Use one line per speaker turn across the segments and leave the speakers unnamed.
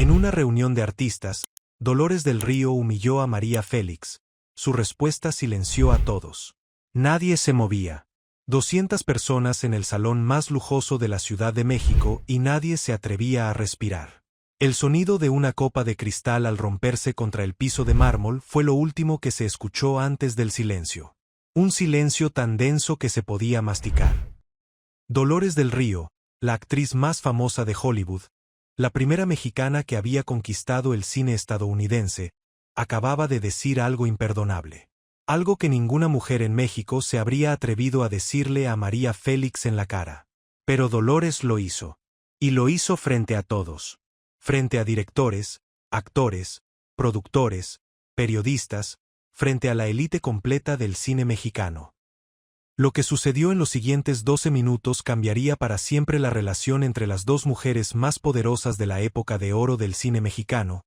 En una reunión de artistas, Dolores del Río humilló a María Félix. Su respuesta silenció a todos. Nadie se movía. 200 personas en el salón más lujoso de la Ciudad de México y nadie se atrevía a respirar. El sonido de una copa de cristal al romperse contra el piso de mármol fue lo último que se escuchó antes del silencio. Un silencio tan denso que se podía masticar. Dolores del Río, la actriz más famosa de Hollywood, la primera mexicana que había conquistado el cine estadounidense, acababa de decir algo imperdonable. Algo que ninguna mujer en México se habría atrevido a decirle a María Félix en la cara. Pero Dolores lo hizo. Y lo hizo frente a todos. Frente a directores, actores, productores, periodistas, frente a la élite completa del cine mexicano. Lo que sucedió en los siguientes 12 minutos cambiaría para siempre la relación entre las dos mujeres más poderosas de la época de oro del cine mexicano,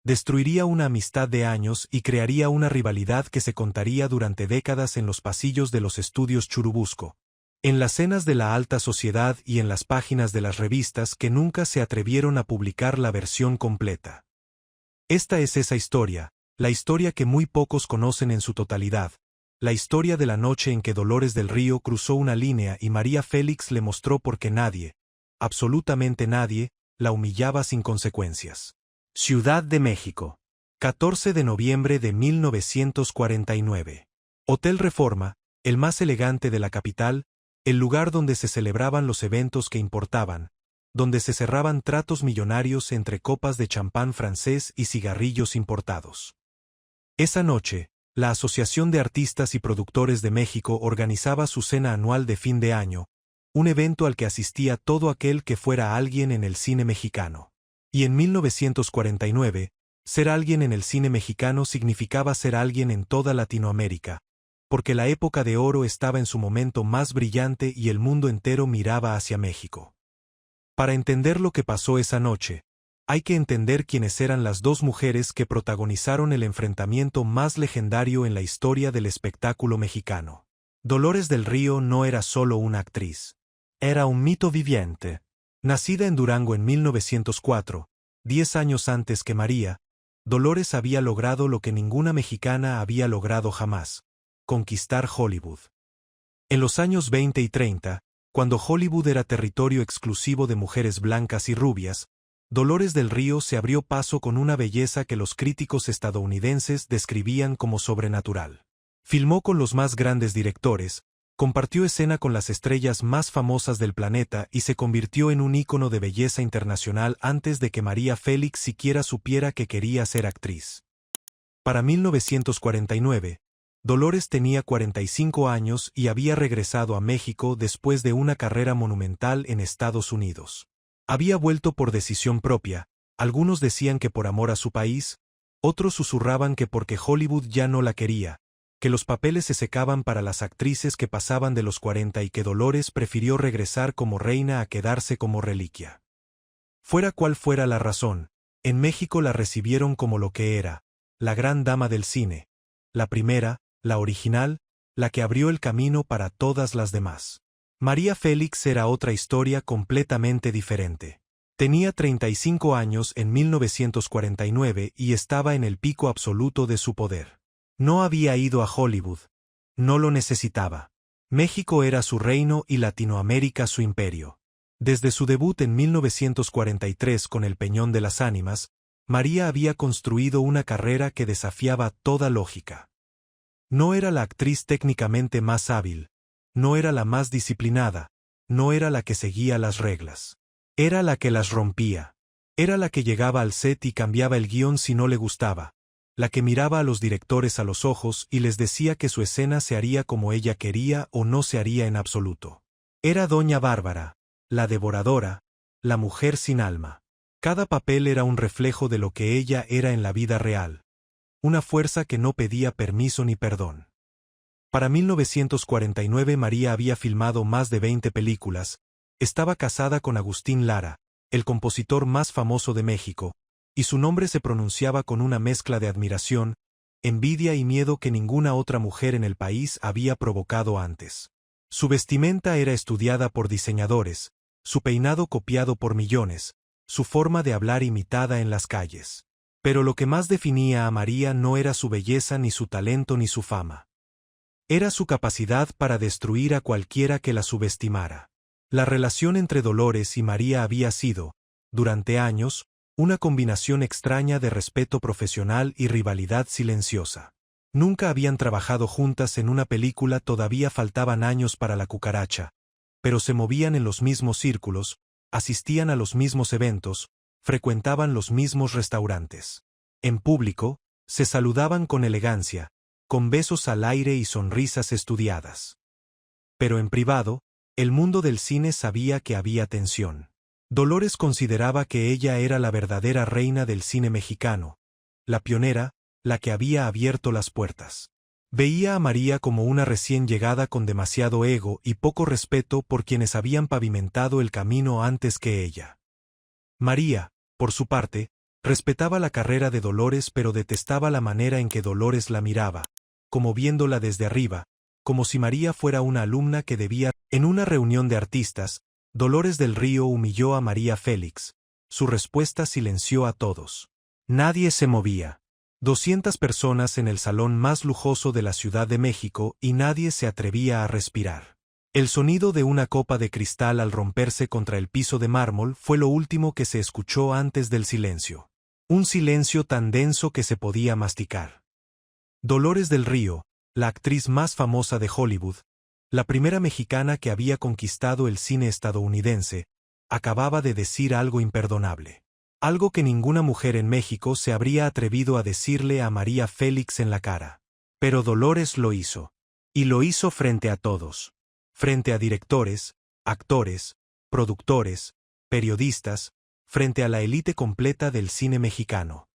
destruiría una amistad de años y crearía una rivalidad que se contaría durante décadas en los pasillos de los estudios Churubusco, en las cenas de la alta sociedad y en las páginas de las revistas que nunca se atrevieron a publicar la versión completa. Esta es esa historia, la historia que muy pocos conocen en su totalidad, la historia de la noche en que Dolores del Río cruzó una línea y María Félix le mostró por qué nadie, absolutamente nadie, la humillaba sin consecuencias. Ciudad de México. 14 de noviembre de 1949. Hotel Reforma, el más elegante de la capital, el lugar donde se celebraban los eventos que importaban, donde se cerraban tratos millonarios entre copas de champán francés y cigarrillos importados. Esa noche, la Asociación de Artistas y Productores de México organizaba su cena anual de fin de año, un evento al que asistía todo aquel que fuera alguien en el cine mexicano. Y en 1949, ser alguien en el cine mexicano significaba ser alguien en toda Latinoamérica, porque la época de oro estaba en su momento más brillante y el mundo entero miraba hacia México. Para entender lo que pasó esa noche, hay que entender quiénes eran las dos mujeres que protagonizaron el enfrentamiento más legendario en la historia del espectáculo mexicano. Dolores del Río no era solo una actriz. Era un mito viviente. Nacida en Durango en 1904, 10 años antes que María, Dolores había logrado lo que ninguna mexicana había logrado jamás: conquistar Hollywood. En los años 20 y 30, cuando Hollywood era territorio exclusivo de mujeres blancas y rubias, Dolores del Río se abrió paso con una belleza que los críticos estadounidenses describían como sobrenatural. Filmó con los más grandes directores, compartió escena con las estrellas más famosas del planeta y se convirtió en un ícono de belleza internacional antes de que María Félix siquiera supiera que quería ser actriz. Para 1949, Dolores tenía 45 años y había regresado a México después de una carrera monumental en Estados Unidos. Había vuelto por decisión propia, algunos decían que por amor a su país, otros susurraban que porque Hollywood ya no la quería, que los papeles se secaban para las actrices que pasaban de los 40 y que Dolores prefirió regresar como reina a quedarse como reliquia. Fuera cual fuera la razón, en México la recibieron como lo que era, la gran dama del cine, la primera, la original, la que abrió el camino para todas las demás. María Félix era otra historia completamente diferente. Tenía 35 años en 1949 y estaba en el pico absoluto de su poder. No había ido a Hollywood. No lo necesitaba. México era su reino y Latinoamérica su imperio. Desde su debut en 1943 con El Peñón de las Ánimas, María había construido una carrera que desafiaba toda lógica. No era la actriz técnicamente más hábil, no era la más disciplinada, no era la que seguía las reglas. Era la que las rompía. Era la que llegaba al set y cambiaba el guión si no le gustaba, la que miraba a los directores a los ojos y les decía que su escena se haría como ella quería o no se haría en absoluto. Era Doña Bárbara, la devoradora, la mujer sin alma. Cada papel era un reflejo de lo que ella era en la vida real. Una fuerza que no pedía permiso ni perdón. Para 1949 María había filmado más de 20 películas, estaba casada con Agustín Lara, el compositor más famoso de México, y su nombre se pronunciaba con una mezcla de admiración, envidia y miedo que ninguna otra mujer en el país había provocado antes. Su vestimenta era estudiada por diseñadores, su peinado copiado por millones, su forma de hablar imitada en las calles. Pero lo que más definía a María no era su belleza ni su talento ni su fama. Era su capacidad para destruir a cualquiera que la subestimara. La relación entre Dolores y María había sido, durante años, una combinación extraña de respeto profesional y rivalidad silenciosa. Nunca habían trabajado juntas en una película, todavía faltaban años para La cucaracha, pero se movían en los mismos círculos, asistían a los mismos eventos, frecuentaban los mismos restaurantes. En público, se saludaban con elegancia, con besos al aire y sonrisas estudiadas. Pero en privado, el mundo del cine sabía que había tensión. Dolores consideraba que ella era la verdadera reina del cine mexicano, la pionera, la que había abierto las puertas. Veía a María como una recién llegada con demasiado ego y poco respeto por quienes habían pavimentado el camino antes que ella. María, por su parte, respetaba la carrera de Dolores, pero detestaba la manera en que Dolores la miraba, como viéndola desde arriba, como si María fuera una alumna que debía. En una reunión de artistas, Dolores del Río humilló a María Félix. Su respuesta silenció a todos. Nadie se movía. 200 personas en el salón más lujoso de la Ciudad de México y nadie se atrevía a respirar. El sonido de una copa de cristal al romperse contra el piso de mármol fue lo último que se escuchó antes del silencio. Un silencio tan denso que se podía masticar. Dolores del Río, la actriz más famosa de Hollywood, la primera mexicana que había conquistado el cine estadounidense, acababa de decir algo imperdonable. Algo que ninguna mujer en México se habría atrevido a decirle a María Félix en la cara. Pero Dolores lo hizo. Y lo hizo frente a todos. Frente a directores, actores, productores, periodistas, frente a la élite completa del cine mexicano.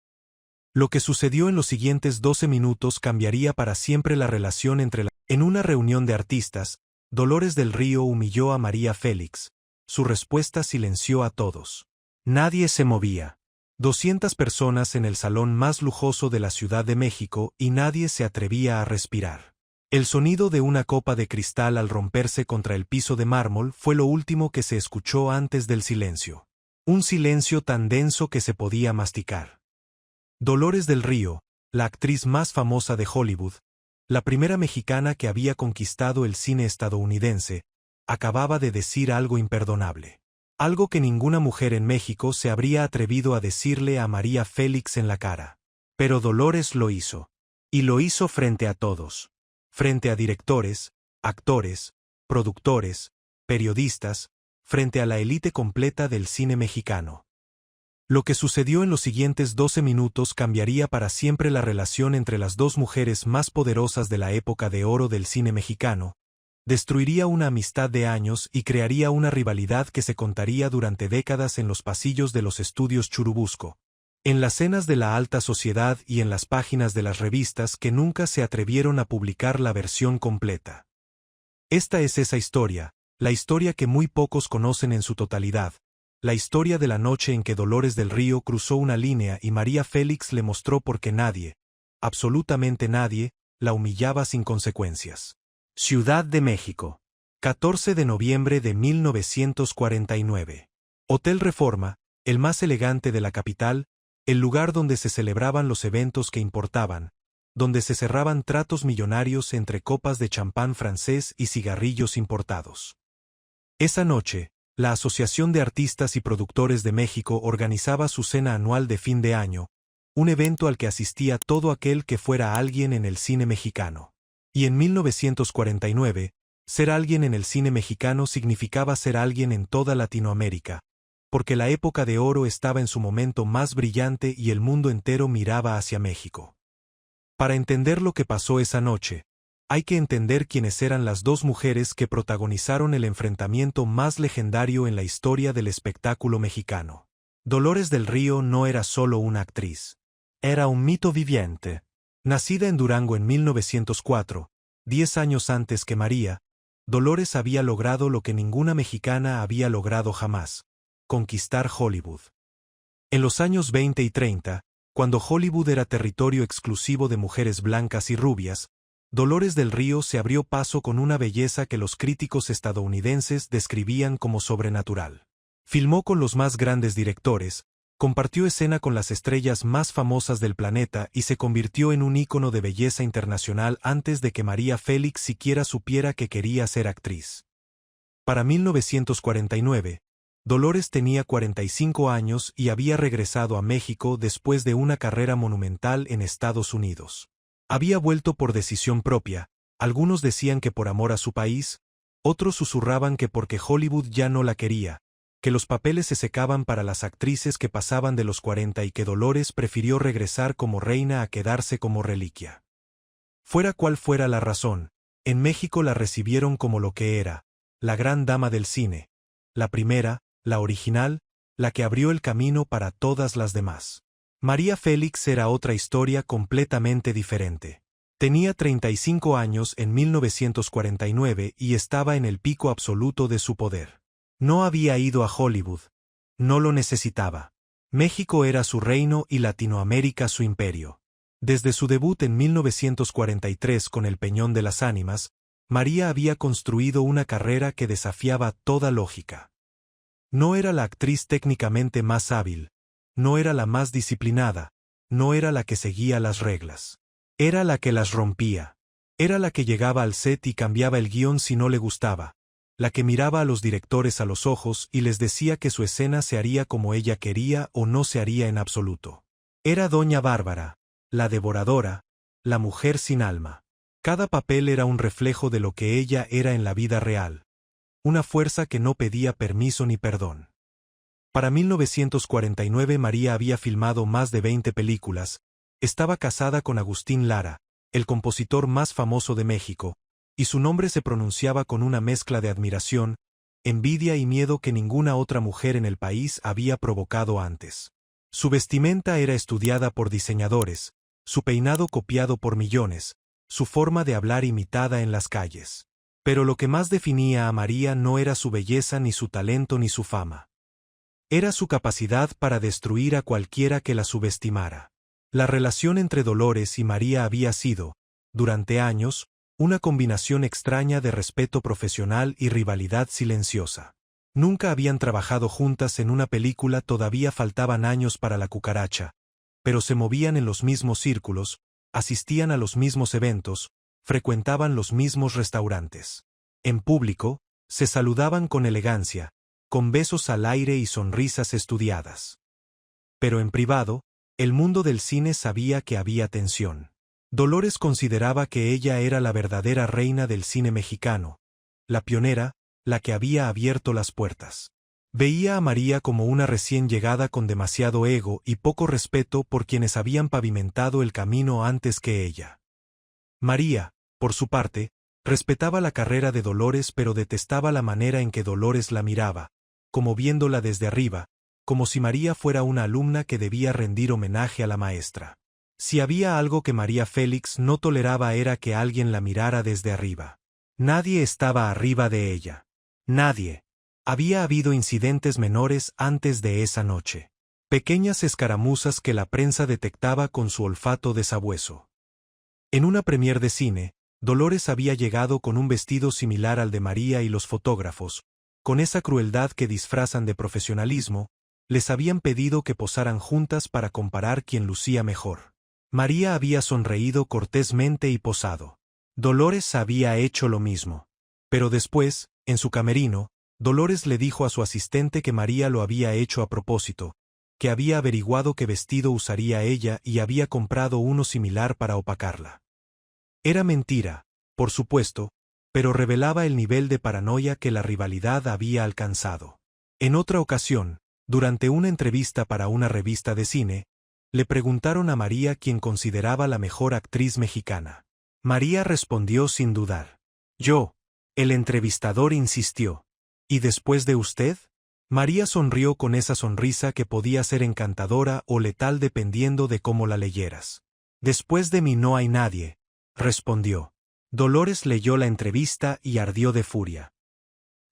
Lo que sucedió en los siguientes 12 minutos cambiaría para siempre la relación entre la. En una reunión de artistas, Dolores del Río humilló a María Félix. Su respuesta silenció a todos. Nadie se movía. 200 personas en el salón más lujoso de la Ciudad de México y nadie se atrevía a respirar. El sonido de una copa de cristal al romperse contra el piso de mármol fue lo último que se escuchó antes del silencio. Un silencio tan denso que se podía masticar. Dolores del Río, la actriz más famosa de Hollywood, la primera mexicana que había conquistado el cine estadounidense, acababa de decir algo imperdonable. Algo que ninguna mujer en México se habría atrevido a decirle a María Félix en la cara. Pero Dolores lo hizo. Y lo hizo frente a todos. Frente a directores, actores, productores, periodistas, frente a la élite completa del cine mexicano. Lo que sucedió en los siguientes 12 minutos cambiaría para siempre la relación entre las dos mujeres más poderosas de la época de oro del cine mexicano, destruiría una amistad de años y crearía una rivalidad que se contaría durante décadas en los pasillos de los estudios Churubusco, en las cenas de la alta sociedad y en las páginas de las revistas que nunca se atrevieron a publicar la versión completa. Esta es esa historia, la historia que muy pocos conocen en su totalidad. La historia de la noche en que Dolores del Río cruzó una línea y María Félix le mostró por qué nadie, absolutamente nadie, la humillaba sin consecuencias. Ciudad de México. 14 de noviembre de 1949. Hotel Reforma, el más elegante de la capital, el lugar donde se celebraban los eventos que importaban, donde se cerraban tratos millonarios entre copas de champán francés y cigarrillos importados. Esa noche, la Asociación de Artistas y Productores de México organizaba su cena anual de fin de año, un evento al que asistía todo aquel que fuera alguien en el cine mexicano. Y en 1949, ser alguien en el cine mexicano significaba ser alguien en toda Latinoamérica, porque la época de oro estaba en su momento más brillante y el mundo entero miraba hacia México. Para entender lo que pasó esa noche, hay que entender quiénes eran las dos mujeres que protagonizaron el enfrentamiento más legendario en la historia del espectáculo mexicano. Dolores del Río no era solo una actriz. Era un mito viviente. Nacida en Durango en 1904, 10 años antes que María, Dolores había logrado lo que ninguna mexicana había logrado jamás: conquistar Hollywood. En los años 20 y 30, cuando Hollywood era territorio exclusivo de mujeres blancas y rubias, Dolores del Río se abrió paso con una belleza que los críticos estadounidenses describían como sobrenatural. Filmó con los más grandes directores, compartió escena con las estrellas más famosas del planeta y se convirtió en un ícono de belleza internacional antes de que María Félix siquiera supiera que quería ser actriz. Para 1949, Dolores tenía 45 años y había regresado a México después de una carrera monumental en Estados Unidos. Había vuelto por decisión propia, algunos decían que por amor a su país, otros susurraban que porque Hollywood ya no la quería, que los papeles se secaban para las actrices que pasaban de los 40 y que Dolores prefirió regresar como reina a quedarse como reliquia. Fuera cual fuera la razón, en México la recibieron como lo que era, la gran dama del cine, la primera, la original, la que abrió el camino para todas las demás. María Félix era otra historia completamente diferente. Tenía 35 años en 1949 y estaba en el pico absoluto de su poder. No había ido a Hollywood. No lo necesitaba. México era su reino y Latinoamérica su imperio. Desde su debut en 1943 con El Peñón de las Ánimas, María había construido una carrera que desafiaba toda lógica. No era la actriz técnicamente más hábil, no era la más disciplinada, no era la que seguía las reglas. Era la que las rompía. Era la que llegaba al set y cambiaba el guión si no le gustaba. La que miraba a los directores a los ojos y les decía que su escena se haría como ella quería o no se haría en absoluto. Era Doña Bárbara, la devoradora, la mujer sin alma. Cada papel era un reflejo de lo que ella era en la vida real. Una fuerza que no pedía permiso ni perdón. Para 1949 María había filmado más de 20 películas, estaba casada con Agustín Lara, el compositor más famoso de México, y su nombre se pronunciaba con una mezcla de admiración, envidia y miedo que ninguna otra mujer en el país había provocado antes. Su vestimenta era estudiada por diseñadores, su peinado copiado por millones, su forma de hablar imitada en las calles. Pero lo que más definía a María no era su belleza ni su talento ni su fama. Era su capacidad para destruir a cualquiera que la subestimara. La relación entre Dolores y María había sido, durante años, una combinación extraña de respeto profesional y rivalidad silenciosa. Nunca habían trabajado juntas en una película, todavía faltaban años para La Cucaracha, pero se movían en los mismos círculos, asistían a los mismos eventos, frecuentaban los mismos restaurantes. En público, se saludaban con elegancia, con besos al aire y sonrisas estudiadas. Pero en privado, el mundo del cine sabía que había tensión. Dolores consideraba que ella era la verdadera reina del cine mexicano, la pionera, la que había abierto las puertas. Veía a María como una recién llegada con demasiado ego y poco respeto por quienes habían pavimentado el camino antes que ella. María, por su parte, respetaba la carrera de Dolores pero detestaba la manera en que Dolores la miraba, como viéndola desde arriba, como si María fuera una alumna que debía rendir homenaje a la maestra. Si había algo que María Félix no toleraba era que alguien la mirara desde arriba. Nadie estaba arriba de ella. Nadie. Había habido incidentes menores antes de esa noche. Pequeñas escaramuzas que la prensa detectaba con su olfato de sabueso. En una premier de cine, Dolores había llegado con un vestido similar al de María y los fotógrafos, con esa crueldad que disfrazan de profesionalismo, les habían pedido que posaran juntas para comparar quién lucía mejor. María había sonreído cortésmente y posado. Dolores había hecho lo mismo. Pero después, en su camerino, Dolores le dijo a su asistente que María lo había hecho a propósito, que había averiguado qué vestido usaría ella y había comprado uno similar para opacarla. Era mentira, por supuesto, pero revelaba el nivel de paranoia que la rivalidad había alcanzado. En otra ocasión, durante una entrevista para una revista de cine, le preguntaron a María quién consideraba la mejor actriz mexicana. María respondió sin dudar. Yo. El entrevistador insistió. ¿Y después de usted? María sonrió con esa sonrisa que podía ser encantadora o letal dependiendo de cómo la leyeras. Después de mí no hay nadie, respondió. Dolores leyó la entrevista y ardió de furia.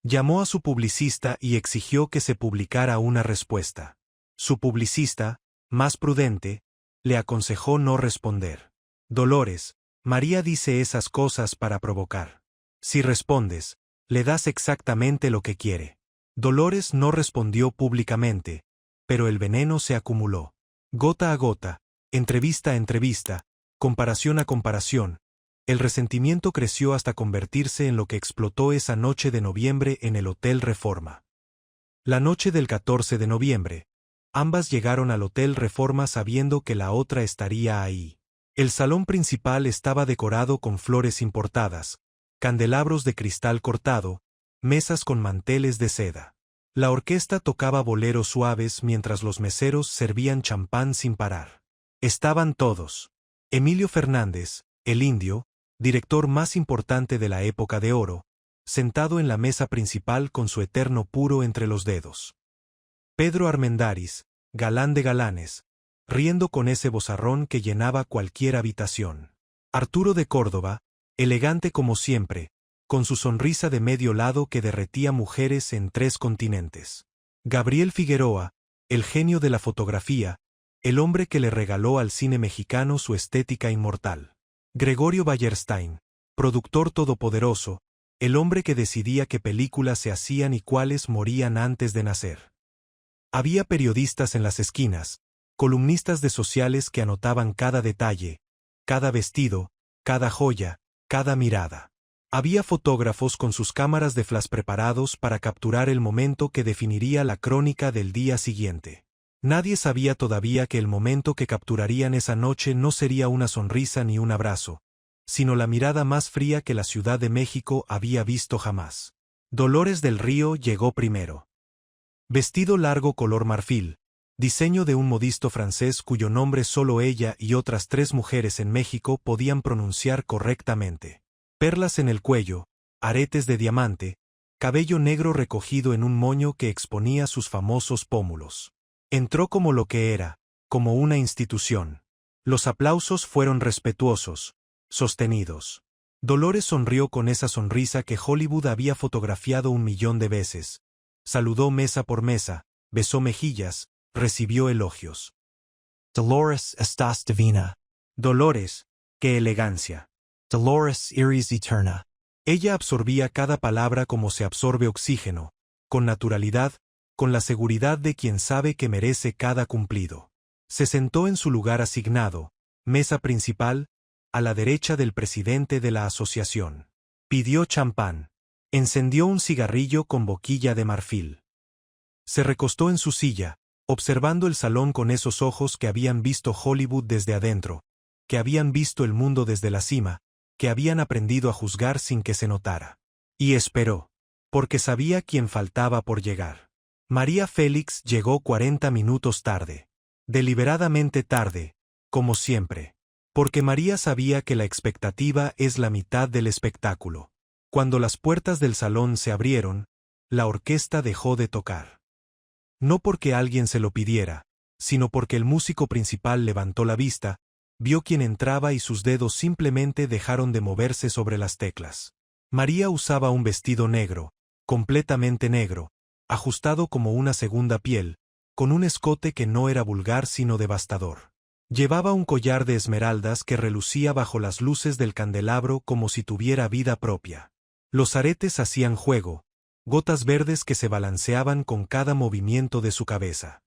Llamó a su publicista y exigió que se publicara una respuesta. Su publicista, más prudente, le aconsejó no responder. Dolores, María dice esas cosas para provocar. Si respondes, le das exactamente lo que quiere. Dolores no respondió públicamente, pero el veneno se acumuló. Gota a gota, entrevista a entrevista, comparación a comparación, el resentimiento creció hasta convertirse en lo que explotó esa noche de noviembre en el Hotel Reforma. La noche del 14 de noviembre, ambas llegaron al Hotel Reforma sabiendo que la otra estaría ahí. El salón principal estaba decorado con flores importadas, candelabros de cristal cortado, mesas con manteles de seda. La orquesta tocaba boleros suaves mientras los meseros servían champán sin parar. Estaban todos. Emilio Fernández, el indio, director más importante de la época de oro, sentado en la mesa principal con su eterno puro entre los dedos. Pedro Armendáriz, galán de galanes, riendo con ese vozarrón que llenaba cualquier habitación. Arturo de Córdoba, elegante como siempre, con su sonrisa de medio lado que derretía mujeres en 3 continentes. Gabriel Figueroa, el genio de la fotografía, el hombre que le regaló al cine mexicano su estética inmortal. Gregorio Ballerstein, productor todopoderoso, el hombre que decidía qué películas se hacían y cuáles morían antes de nacer. Había periodistas en las esquinas, columnistas de sociales que anotaban cada detalle, cada vestido, cada joya, cada mirada. Había fotógrafos con sus cámaras de flash preparados para capturar el momento que definiría la crónica del día siguiente. Nadie sabía todavía que el momento que capturarían esa noche no sería una sonrisa ni un abrazo, sino la mirada más fría que la Ciudad de México había visto jamás. Dolores del Río llegó primero. Vestido largo color marfil, diseño de un modisto francés cuyo nombre solo ella y otras 3 mujeres en México podían pronunciar correctamente. Perlas en el cuello, aretes de diamante, cabello negro recogido en un moño que exponía sus famosos pómulos. Entró como lo que era, como una institución. Los aplausos fueron respetuosos, sostenidos. Dolores sonrió con esa sonrisa que Hollywood había fotografiado 1.000.000 de veces. Saludó mesa por mesa, besó mejillas, recibió elogios.
Dolores, estás divina.
Dolores, qué elegancia.
Dolores iris eterna.
Ella absorbía cada palabra como se absorbe oxígeno, con naturalidad, con la seguridad de quien sabe que merece cada cumplido. Se sentó en su lugar asignado, mesa principal, a la derecha del presidente de la asociación. Pidió champán. Encendió un cigarrillo con boquilla de marfil. Se recostó en su silla, observando el salón con esos ojos que habían visto Hollywood desde adentro, que habían visto el mundo desde la cima, que habían aprendido a juzgar sin que se notara. Y esperó, porque sabía quién faltaba por llegar. María Félix llegó 40 minutos tarde. Deliberadamente tarde, como siempre. Porque María sabía que la expectativa es la mitad del espectáculo. Cuando las puertas del salón se abrieron, la orquesta dejó de tocar. No porque alguien se lo pidiera, sino porque el músico principal levantó la vista, vio quién entraba y sus dedos simplemente dejaron de moverse sobre las teclas. María usaba un vestido negro, completamente negro, ajustado como una segunda piel, con un escote que no era vulgar sino devastador. Llevaba un collar de esmeraldas que relucía bajo las luces del candelabro como si tuviera vida propia. Los aretes hacían juego, gotas verdes que se balanceaban con cada movimiento de su cabeza.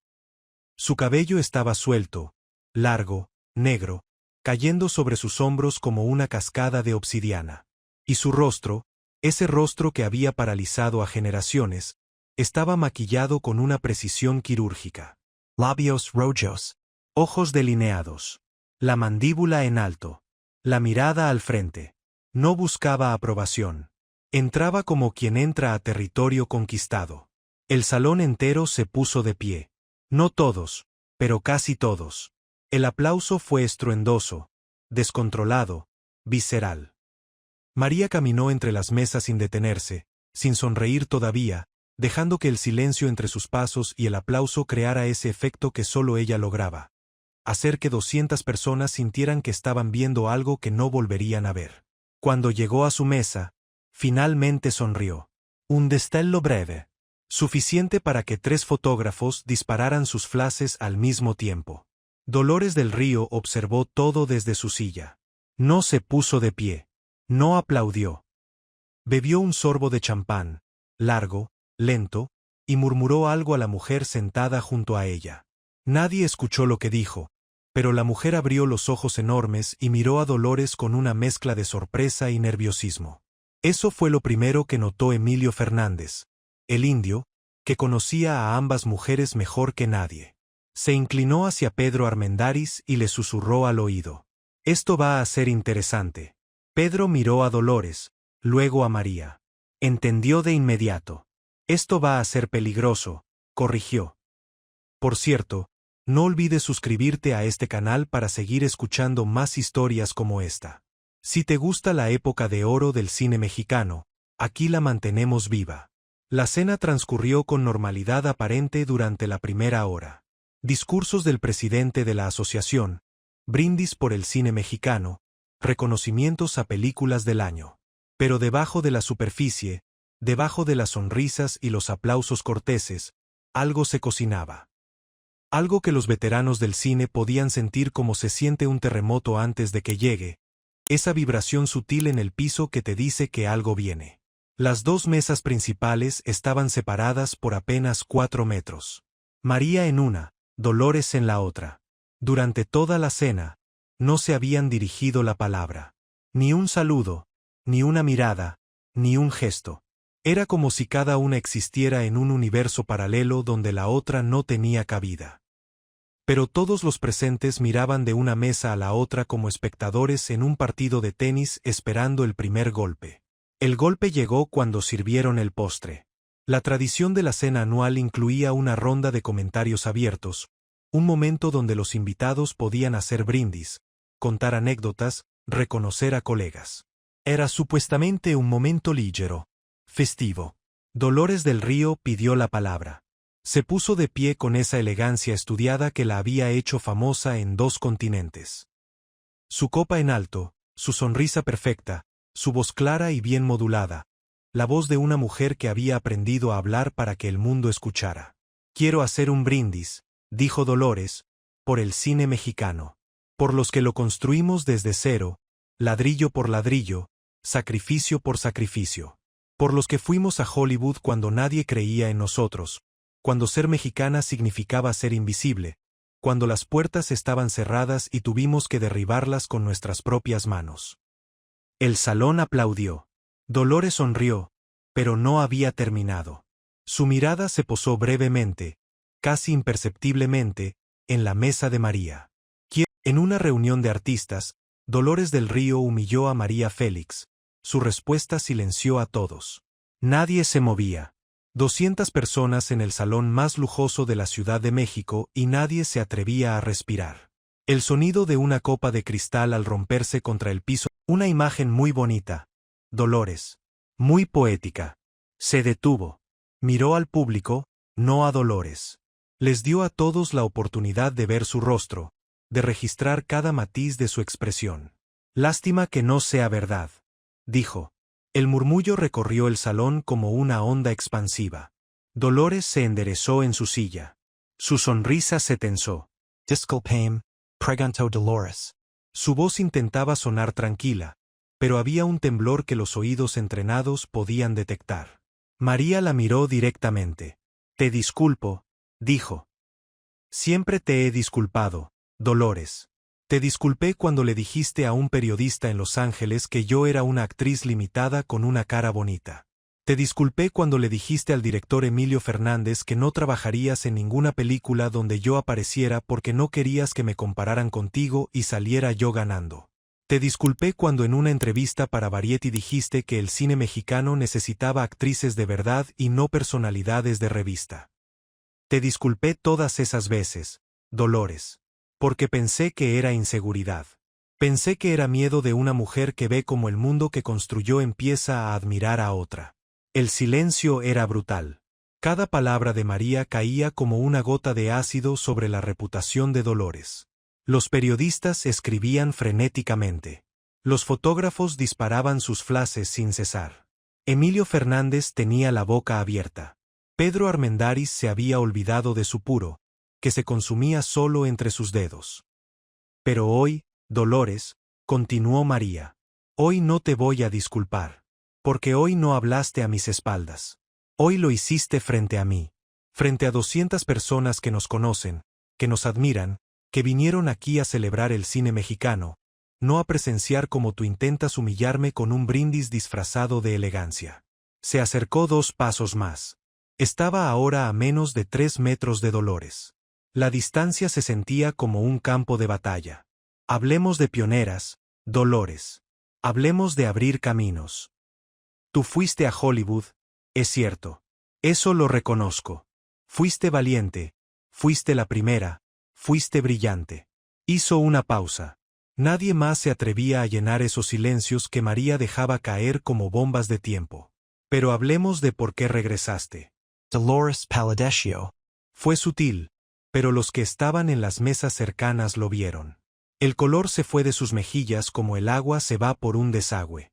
Su cabello estaba suelto, largo, negro, cayendo sobre sus hombros como una cascada de obsidiana. Y su rostro, ese rostro que había paralizado a generaciones, estaba maquillado con una precisión quirúrgica.
Labios rojos.
Ojos delineados. La mandíbula en alto. La mirada al frente. No buscaba aprobación. Entraba como quien entra a territorio conquistado. El salón entero se puso de pie. No todos, pero casi todos. El aplauso fue estruendoso, descontrolado, visceral. María caminó entre las mesas sin detenerse, sin sonreír todavía, dejando que el silencio entre sus pasos y el aplauso creara ese efecto que solo ella lograba. Hacer que 200 personas sintieran que estaban viendo algo que no volverían a ver. Cuando llegó a su mesa, finalmente sonrió. Un destello breve. Suficiente para que 3 fotógrafos dispararan sus flashes al mismo tiempo. Dolores del Río observó todo desde su silla. No se puso de pie. No aplaudió. Bebió un sorbo de champán, largo, lento, y murmuró algo a la mujer sentada junto a ella. Nadie escuchó lo que dijo, pero la mujer abrió los ojos enormes y miró a Dolores con una mezcla de sorpresa y nerviosismo. Eso fue lo primero que notó Emilio Fernández, el indio, que conocía a ambas mujeres mejor que nadie. Se inclinó hacia Pedro Armendáriz y le susurró al oído: «Esto va a ser interesante». Pedro miró a Dolores, luego a María. Entendió de inmediato. «Esto va a ser peligroso», corrigió. Por cierto, no olvides suscribirte a este canal para seguir escuchando más historias como esta. Si te gusta la época de oro del cine mexicano, aquí la mantenemos viva. La cena transcurrió con normalidad aparente durante la primera hora. Discursos del presidente de la asociación, brindis por el cine mexicano, reconocimientos a películas del año. Pero debajo de la superficie, debajo de las sonrisas y los aplausos corteses, algo se cocinaba. Algo que los veteranos del cine podían sentir como se siente un terremoto antes de que llegue, esa vibración sutil en el piso que te dice que algo viene. Las dos mesas principales estaban separadas por apenas 4 metros. María en una, Dolores en la otra. Durante toda la cena, no se habían dirigido la palabra. Ni un saludo, ni una mirada, ni un gesto. Era como si cada una existiera en un universo paralelo donde la otra no tenía cabida. Pero todos los presentes miraban de una mesa a la otra como espectadores en un partido de tenis esperando el primer golpe. El golpe llegó cuando sirvieron el postre. La tradición de la cena anual incluía una ronda de comentarios abiertos, un momento donde los invitados podían hacer brindis, contar anécdotas, reconocer a colegas. Era supuestamente un momento ligero, festivo. Dolores del Río pidió la palabra. Se puso de pie con esa elegancia estudiada que la había hecho famosa en 2 continentes. Su copa en alto, su sonrisa perfecta, su voz clara y bien modulada, la voz de una mujer que había aprendido a hablar para que el mundo escuchara. «Quiero hacer un brindis», dijo Dolores, «por el cine mexicano. Por los que lo construimos desde cero, ladrillo por ladrillo, sacrificio por sacrificio. Por los que fuimos a Hollywood cuando nadie creía en nosotros, cuando ser mexicana significaba ser invisible, cuando las puertas estaban cerradas y tuvimos que derribarlas con nuestras propias manos». El salón aplaudió. Dolores sonrió, pero no había terminado. Su mirada se posó brevemente, casi imperceptiblemente, en la mesa de María. En una reunión de artistas, Dolores del Río humilló a María Félix. Su respuesta silenció a todos. Nadie se movía. 200 personas en el salón más lujoso de la Ciudad de México y nadie se atrevía a respirar. El sonido de una copa de cristal al romperse contra el piso, una imagen muy bonita. Dolores. Muy poética. Se detuvo. Miró al público, no a Dolores. Les dio a todos la oportunidad de ver su rostro, de registrar cada matiz de su expresión. «Lástima que no sea verdad», dijo. El murmullo recorrió el salón como una onda expansiva. Dolores se enderezó en su silla. Su sonrisa se tensó.
Disculpame, preguntó Dolores.
Su voz intentaba sonar tranquila, pero había un temblor que los oídos entrenados podían detectar. María la miró directamente. «Te disculpo», dijo. «Siempre te he disculpado, Dolores. Te disculpé cuando le dijiste a un periodista en Los Ángeles que yo era una actriz limitada con una cara bonita. Te disculpé cuando le dijiste al director Emilio Fernández que no trabajarías en ninguna película donde yo apareciera porque no querías que me compararan contigo y saliera yo ganando. Te disculpé cuando en una entrevista para Variety dijiste que el cine mexicano necesitaba actrices de verdad y no personalidades de revista. Te disculpé todas esas veces, Dolores. Porque pensé que era inseguridad. Pensé que era miedo de una mujer que ve cómo el mundo que construyó empieza a admirar a otra. El silencio era brutal. Cada palabra de María caía como una gota de ácido sobre la reputación de Dolores. Los periodistas escribían frenéticamente. Los fotógrafos disparaban sus flashes sin cesar. Emilio Fernández tenía la boca abierta. Pedro Armendáriz se había olvidado de su puro, que se consumía solo entre sus dedos. Pero hoy, Dolores, continuó María, hoy no te voy a disculpar, porque hoy no hablaste a mis espaldas. Hoy lo hiciste frente a mí. Frente a 200 personas que nos conocen, que nos admiran, que vinieron aquí a celebrar el cine mexicano, no a presenciar cómo tú intentas humillarme con un brindis disfrazado de elegancia. Se acercó 2 pasos más. Estaba ahora a menos de 3 metros de Dolores. La distancia se sentía como un campo de batalla. Hablemos de pioneras, Dolores. Hablemos de abrir caminos. Tú fuiste a Hollywood, es cierto. Eso lo reconozco. Fuiste valiente, fuiste la primera, fuiste brillante. Hizo una pausa. Nadie más se atrevía a llenar esos silencios que María dejaba caer como bombas de tiempo. Pero hablemos de por qué regresaste.
Dolores palidecció.
Fue sutil, pero los que estaban en las mesas cercanas lo vieron. El color se fue de sus mejillas como el agua se va por un desagüe.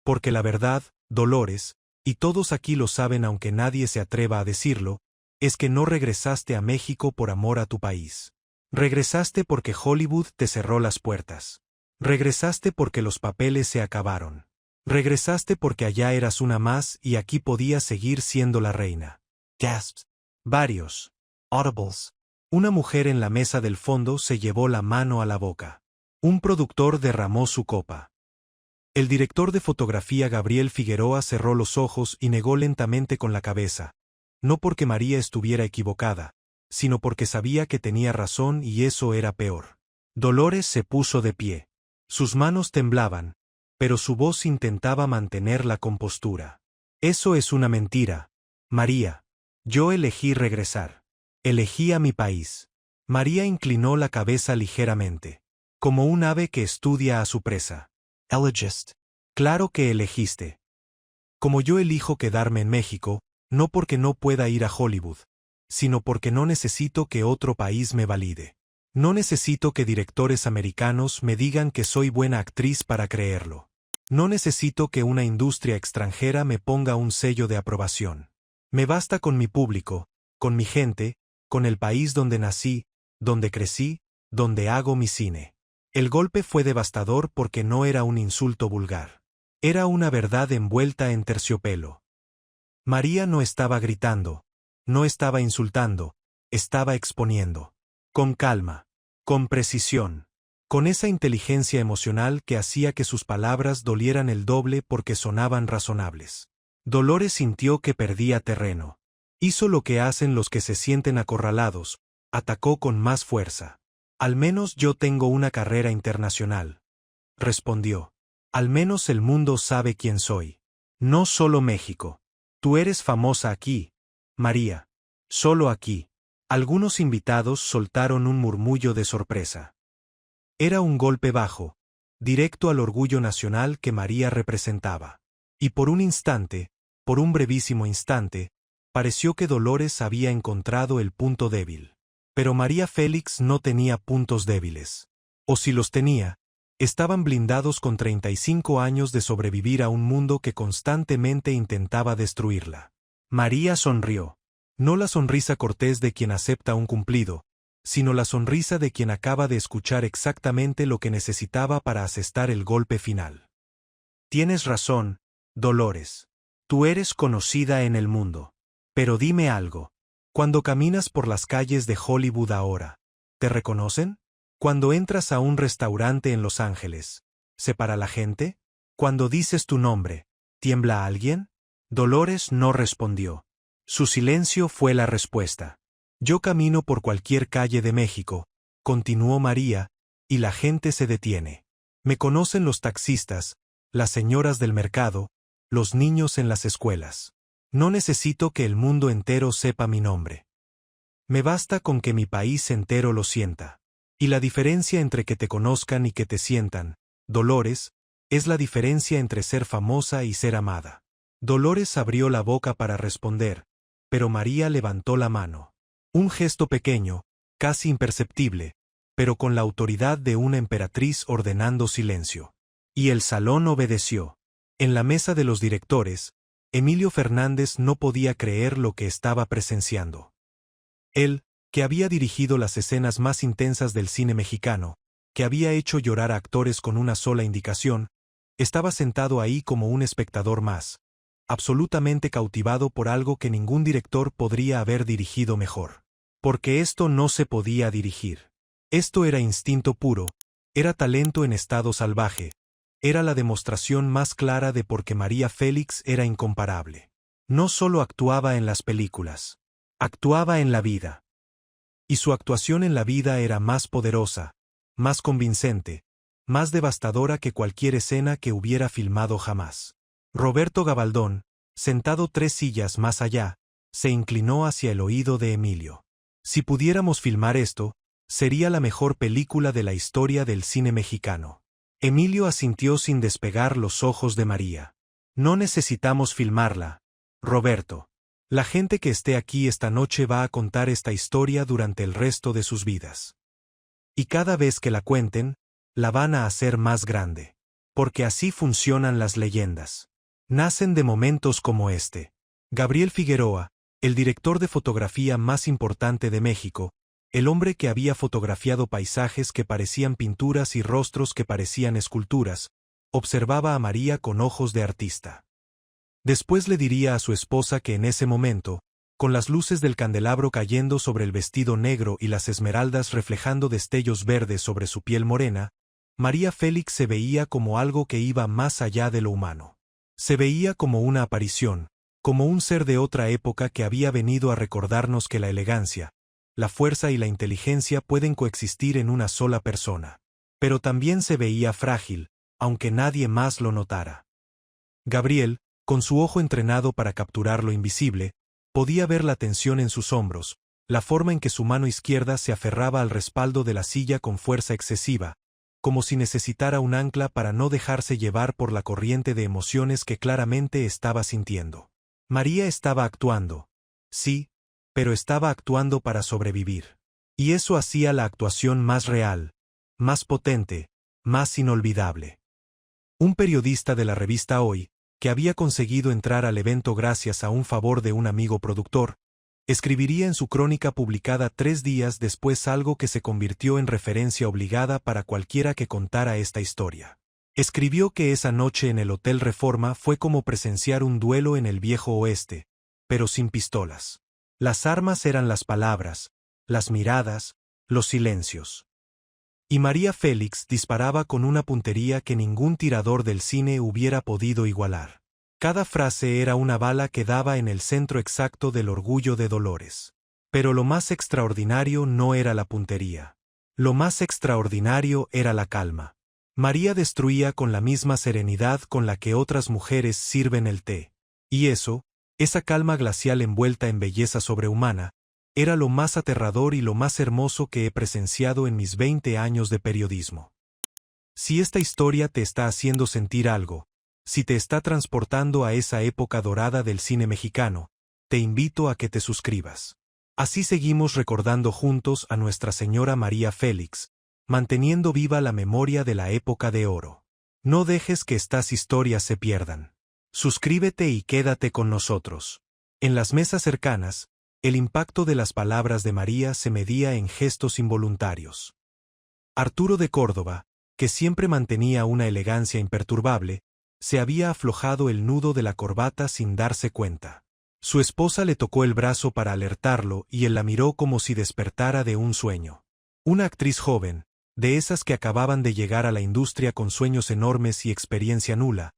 Porque la verdad, Dolores, y todos aquí lo saben aunque nadie se atreva a decirlo, es que no regresaste a México por amor a tu país. Regresaste porque Hollywood te cerró las puertas. Regresaste porque los papeles se acabaron. Regresaste porque allá eras una más y aquí podías seguir siendo la reina.
Gasps.
Varios.
Audibles.
Una mujer en la mesa del fondo se llevó la mano a la boca. Un productor derramó su copa. El director de fotografía Gabriel Figueroa cerró los ojos y negó lentamente con la cabeza. No porque María estuviera equivocada, sino porque sabía que tenía razón y eso era peor. Dolores se puso de pie. Sus manos temblaban, pero su voz intentaba mantener la compostura. Eso es una mentira, María. Yo elegí regresar. Elegí a mi país. María inclinó la cabeza ligeramente, como un ave que estudia a su presa.
Elegist.
Claro que elegiste. Como yo elijo quedarme en México, no porque no pueda ir a Hollywood, sino porque no necesito que otro país me valide. No necesito que directores americanos me digan que soy buena actriz para creerlo. No necesito que una industria extranjera me ponga un sello de aprobación. Me basta con mi público, con mi gente, con el país donde nací, donde crecí, donde hago mi cine. El golpe fue devastador porque no era un insulto vulgar. Era una verdad envuelta en terciopelo. María no estaba gritando, no estaba insultando, estaba exponiendo. Con calma, con precisión, con esa inteligencia emocional que hacía que sus palabras dolieran el doble porque sonaban razonables. Dolores sintió que perdía terreno. Hizo lo que hacen los que se sienten acorralados, atacó con más fuerza. Al menos yo tengo una carrera internacional. Respondió. Al menos el mundo sabe quién soy. No solo México. Tú eres famosa aquí, María. Solo aquí. Algunos invitados soltaron un murmullo de sorpresa. Era un golpe bajo, directo al orgullo nacional que María representaba. Y por un instante, por un brevísimo instante, pareció que Dolores había encontrado el punto débil. Pero María Félix no tenía puntos débiles. O si los tenía, estaban blindados con 35 años de sobrevivir a un mundo que constantemente intentaba destruirla. María sonrió. No la sonrisa cortés de quien acepta un cumplido, sino la sonrisa de quien acaba de escuchar exactamente lo que necesitaba para asestar el golpe final. Tienes razón, Dolores. Tú eres conocida en el mundo. Pero dime algo. Cuando caminas por las calles de Hollywood ahora, ¿te reconocen? Cuando entras a un restaurante en Los Ángeles, ¿se para la gente? Cuando dices tu nombre, ¿tiembla alguien? Dolores no respondió. Su silencio fue la respuesta. Yo camino por cualquier calle de México, continuó María, y la gente se detiene. Me conocen los taxistas, las señoras del mercado, los niños en las escuelas. No necesito que el mundo entero sepa mi nombre. Me basta con que mi país entero lo sienta. Y la diferencia entre que te conozcan y que te sientan, Dolores, es la diferencia entre ser famosa y ser amada. Dolores abrió la boca para responder, pero María levantó la mano. Un gesto pequeño, casi imperceptible, pero con la autoridad de una emperatriz ordenando silencio. Y el salón obedeció. En la mesa de los directores, Emilio Fernández no podía creer lo que estaba presenciando. Él, que había dirigido las escenas más intensas del cine mexicano, que había hecho llorar a actores con una sola indicación, estaba sentado ahí como un espectador más, absolutamente cautivado por algo que ningún director podría haber dirigido mejor. Porque esto no se podía dirigir. Esto era instinto puro, era talento en estado salvaje, era la demostración más clara de por qué María Félix era incomparable. No solo actuaba en las películas, actuaba en la vida. Y su actuación en la vida era más poderosa, más convincente, más devastadora que cualquier escena que hubiera filmado jamás. Roberto Gabaldón, sentado 3 sillas más allá, se inclinó hacia el oído de Emilio. Si pudiéramos filmar esto, sería la mejor película de la historia del cine mexicano. Emilio asintió sin despegar los ojos de María. No necesitamos filmarla, Roberto. La gente que esté aquí esta noche va a contar esta historia durante el resto de sus vidas. Y cada vez que la cuenten, la van a hacer más grande. Porque así funcionan las leyendas. Nacen de momentos como este. Gabriel Figueroa, el director de fotografía más importante de México, el hombre que había fotografiado paisajes que parecían pinturas y rostros que parecían esculturas, observaba a María con ojos de artista. Después le diría a su esposa que en ese momento, con las luces del candelabro cayendo sobre el vestido negro y las esmeraldas reflejando destellos verdes sobre su piel morena, María Félix se veía como algo que iba más allá de lo humano. Se veía como una aparición, como un ser de otra época que había venido a recordarnos que la elegancia, la fuerza y la inteligencia pueden coexistir en una sola persona. Pero también se veía frágil, aunque nadie más lo notara. Gabriel, con su ojo entrenado para capturar lo invisible, podía ver la tensión en sus hombros, la forma en que su mano izquierda se aferraba al respaldo de la silla con fuerza excesiva, como si necesitara un ancla para no dejarse llevar por la corriente de emociones que claramente estaba sintiendo. María estaba actuando. Sí, pero estaba actuando para sobrevivir. Y eso hacía la actuación más real, más potente, más inolvidable. Un periodista de la revista Hoy, que había conseguido entrar al evento gracias a un favor de un amigo productor, escribiría en su crónica publicada 3 días después algo que se convirtió en referencia obligada para cualquiera que contara esta historia. Escribió que esa noche en el Hotel Reforma fue como presenciar un duelo en el viejo oeste, pero sin pistolas. Las armas eran las palabras, las miradas, los silencios. Y María Félix disparaba con una puntería que ningún tirador del cine hubiera podido igualar. Cada frase era una bala que daba en el centro exacto del orgullo de Dolores. Pero lo más extraordinario no era la puntería. Lo más extraordinario era la calma. María destruía con la misma serenidad con la que otras mujeres sirven el té. Y eso, esa calma glacial envuelta en belleza sobrehumana, era lo más aterrador y lo más hermoso que he presenciado en mis 20 años de periodismo. Si esta historia te está haciendo sentir algo, si te está transportando a esa época dorada del cine mexicano, te invito a que te suscribas. Así seguimos recordando juntos a Nuestra Señora María Félix, manteniendo viva la memoria de la época de oro. No dejes que estas historias se pierdan. Suscríbete y quédate con nosotros. En las mesas cercanas, el impacto de las palabras de María se medía en gestos involuntarios. Arturo de Córdoba, que siempre mantenía una elegancia imperturbable, se había aflojado el nudo de la corbata sin darse cuenta. Su esposa le tocó el brazo para alertarlo y él la miró como si despertara de un sueño. Una actriz joven, de esas que acababan de llegar a la industria con sueños enormes y experiencia nula,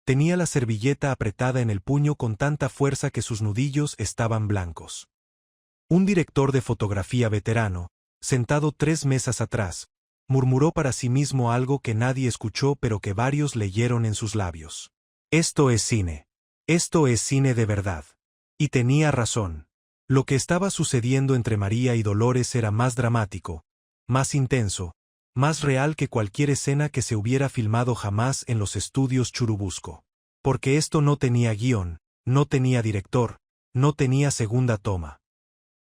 tenía la servilleta apretada en el puño con tanta fuerza que sus nudillos estaban blancos. Un director de fotografía veterano, sentado 3 mesas atrás, murmuró para sí mismo algo que nadie escuchó pero que varios leyeron en sus labios. Esto es cine. Esto es cine de verdad. Y tenía razón. Lo que estaba sucediendo entre María y Dolores era más dramático, más intenso, más real que cualquier escena que se hubiera filmado jamás en los estudios Churubusco. Porque esto no tenía guión, no tenía director, no tenía segunda toma.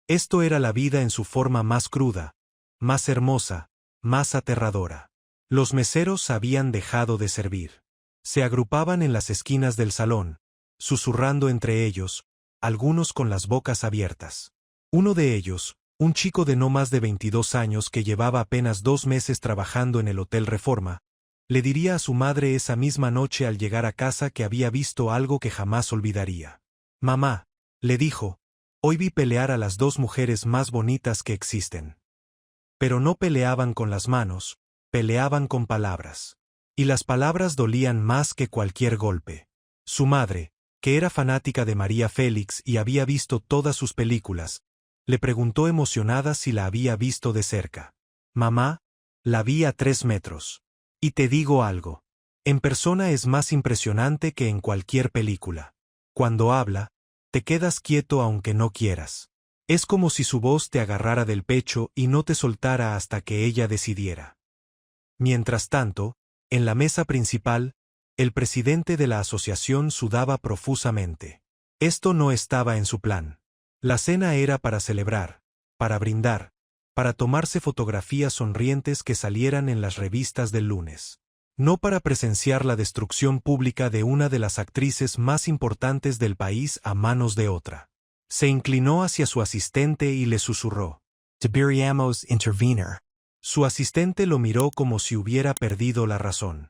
Esto era la vida en su forma más cruda, más hermosa, más aterradora. Los meseros habían dejado de servir. Se agrupaban en las esquinas del salón, susurrando entre ellos, algunos con las bocas abiertas. Uno de ellos, un chico de no más de 22 años que llevaba apenas 2 meses trabajando en el Hotel Reforma, Le diría a su madre esa misma noche al llegar a casa que había visto algo que jamás olvidaría. Mamá, le dijo, hoy vi pelear a las dos mujeres más bonitas que existen. Pero no peleaban con las manos, peleaban con palabras. Y las palabras dolían más que cualquier golpe. Su madre, que era fanática de María Félix y había visto todas sus películas, le preguntó emocionada si la había visto de cerca. Mamá, la vi a 3 metros. Y te digo algo. En persona es más impresionante que en cualquier película. Cuando habla, te quedas quieto aunque no quieras. Es como si su voz te agarrara del pecho y no te soltara hasta que ella decidiera. Mientras tanto, en la mesa principal, el presidente de la asociación sudaba profusamente. Esto no estaba en su plan. La cena era para celebrar, para brindar, para tomarse fotografías sonrientes que salieran en las revistas del lunes. No para presenciar la destrucción pública de una de las actrices más importantes del país a manos de otra. Se inclinó hacia su asistente y le susurró.
Tiberiamos intervenor.
Su asistente lo miró como si hubiera perdido la razón.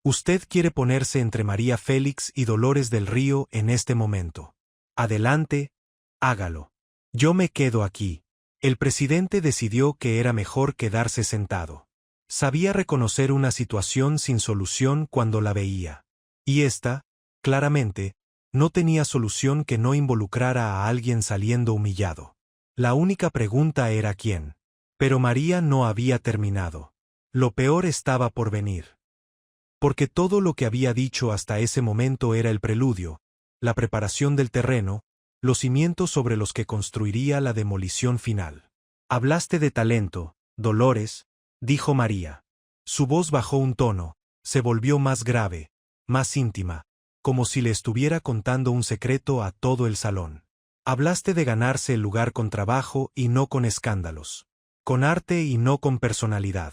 Usted quiere ponerse entre María Félix y Dolores del Río en este momento. Adelante, hágalo. Yo me quedo aquí. El presidente decidió que era mejor quedarse sentado. Sabía reconocer una situación sin solución cuando la veía. Y esta, claramente, no tenía solución que no involucrara a alguien saliendo humillado. La única pregunta era quién. Pero María no había terminado. Lo peor estaba por venir. Porque todo lo que había dicho hasta ese momento era el preludio, la preparación del terreno, los cimientos sobre los que construiría la demolición final. Hablaste de talento, Dolores, dijo María. Su voz bajó un tono, se volvió más grave, más íntima, como si le estuviera contando un secreto a todo el salón. Hablaste de ganarse el lugar con trabajo y no con escándalos. Con arte y no con personalidad.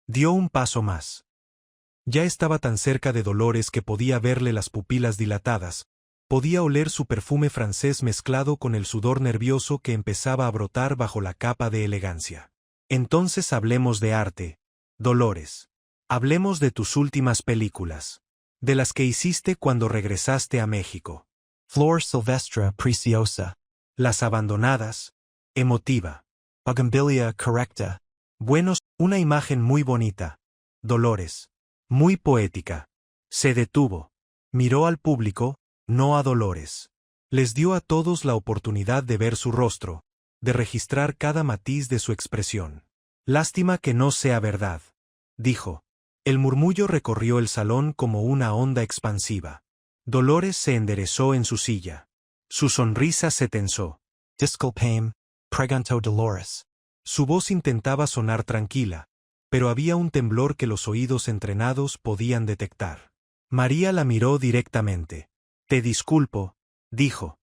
Dio un paso más. Ya estaba tan cerca de Dolores que podía verle las pupilas dilatadas, podía oler su perfume francés mezclado con el sudor nervioso que empezaba a brotar bajo la capa de elegancia. Entonces hablemos de arte, Dolores. Hablemos de tus últimas películas. De las que hiciste cuando regresaste a México.
Flor Silvestre Preciosa.
Las abandonadas. Emotiva.
Bugambilia correcta.
Buenos, una imagen muy bonita. Dolores. Muy poética. Se detuvo. Miró al público, no a Dolores. Les dio a todos la oportunidad de ver su rostro, de registrar cada matiz de su expresión. Lástima que no sea verdad, dijo. El murmullo recorrió el salón como una onda expansiva. Dolores se enderezó en su silla. Su sonrisa se tensó.
Disculpame, preguntó Dolores.
Su voz intentaba sonar tranquila, pero había un temblor que los oídos entrenados podían detectar. María la miró directamente. Te disculpo, dijo.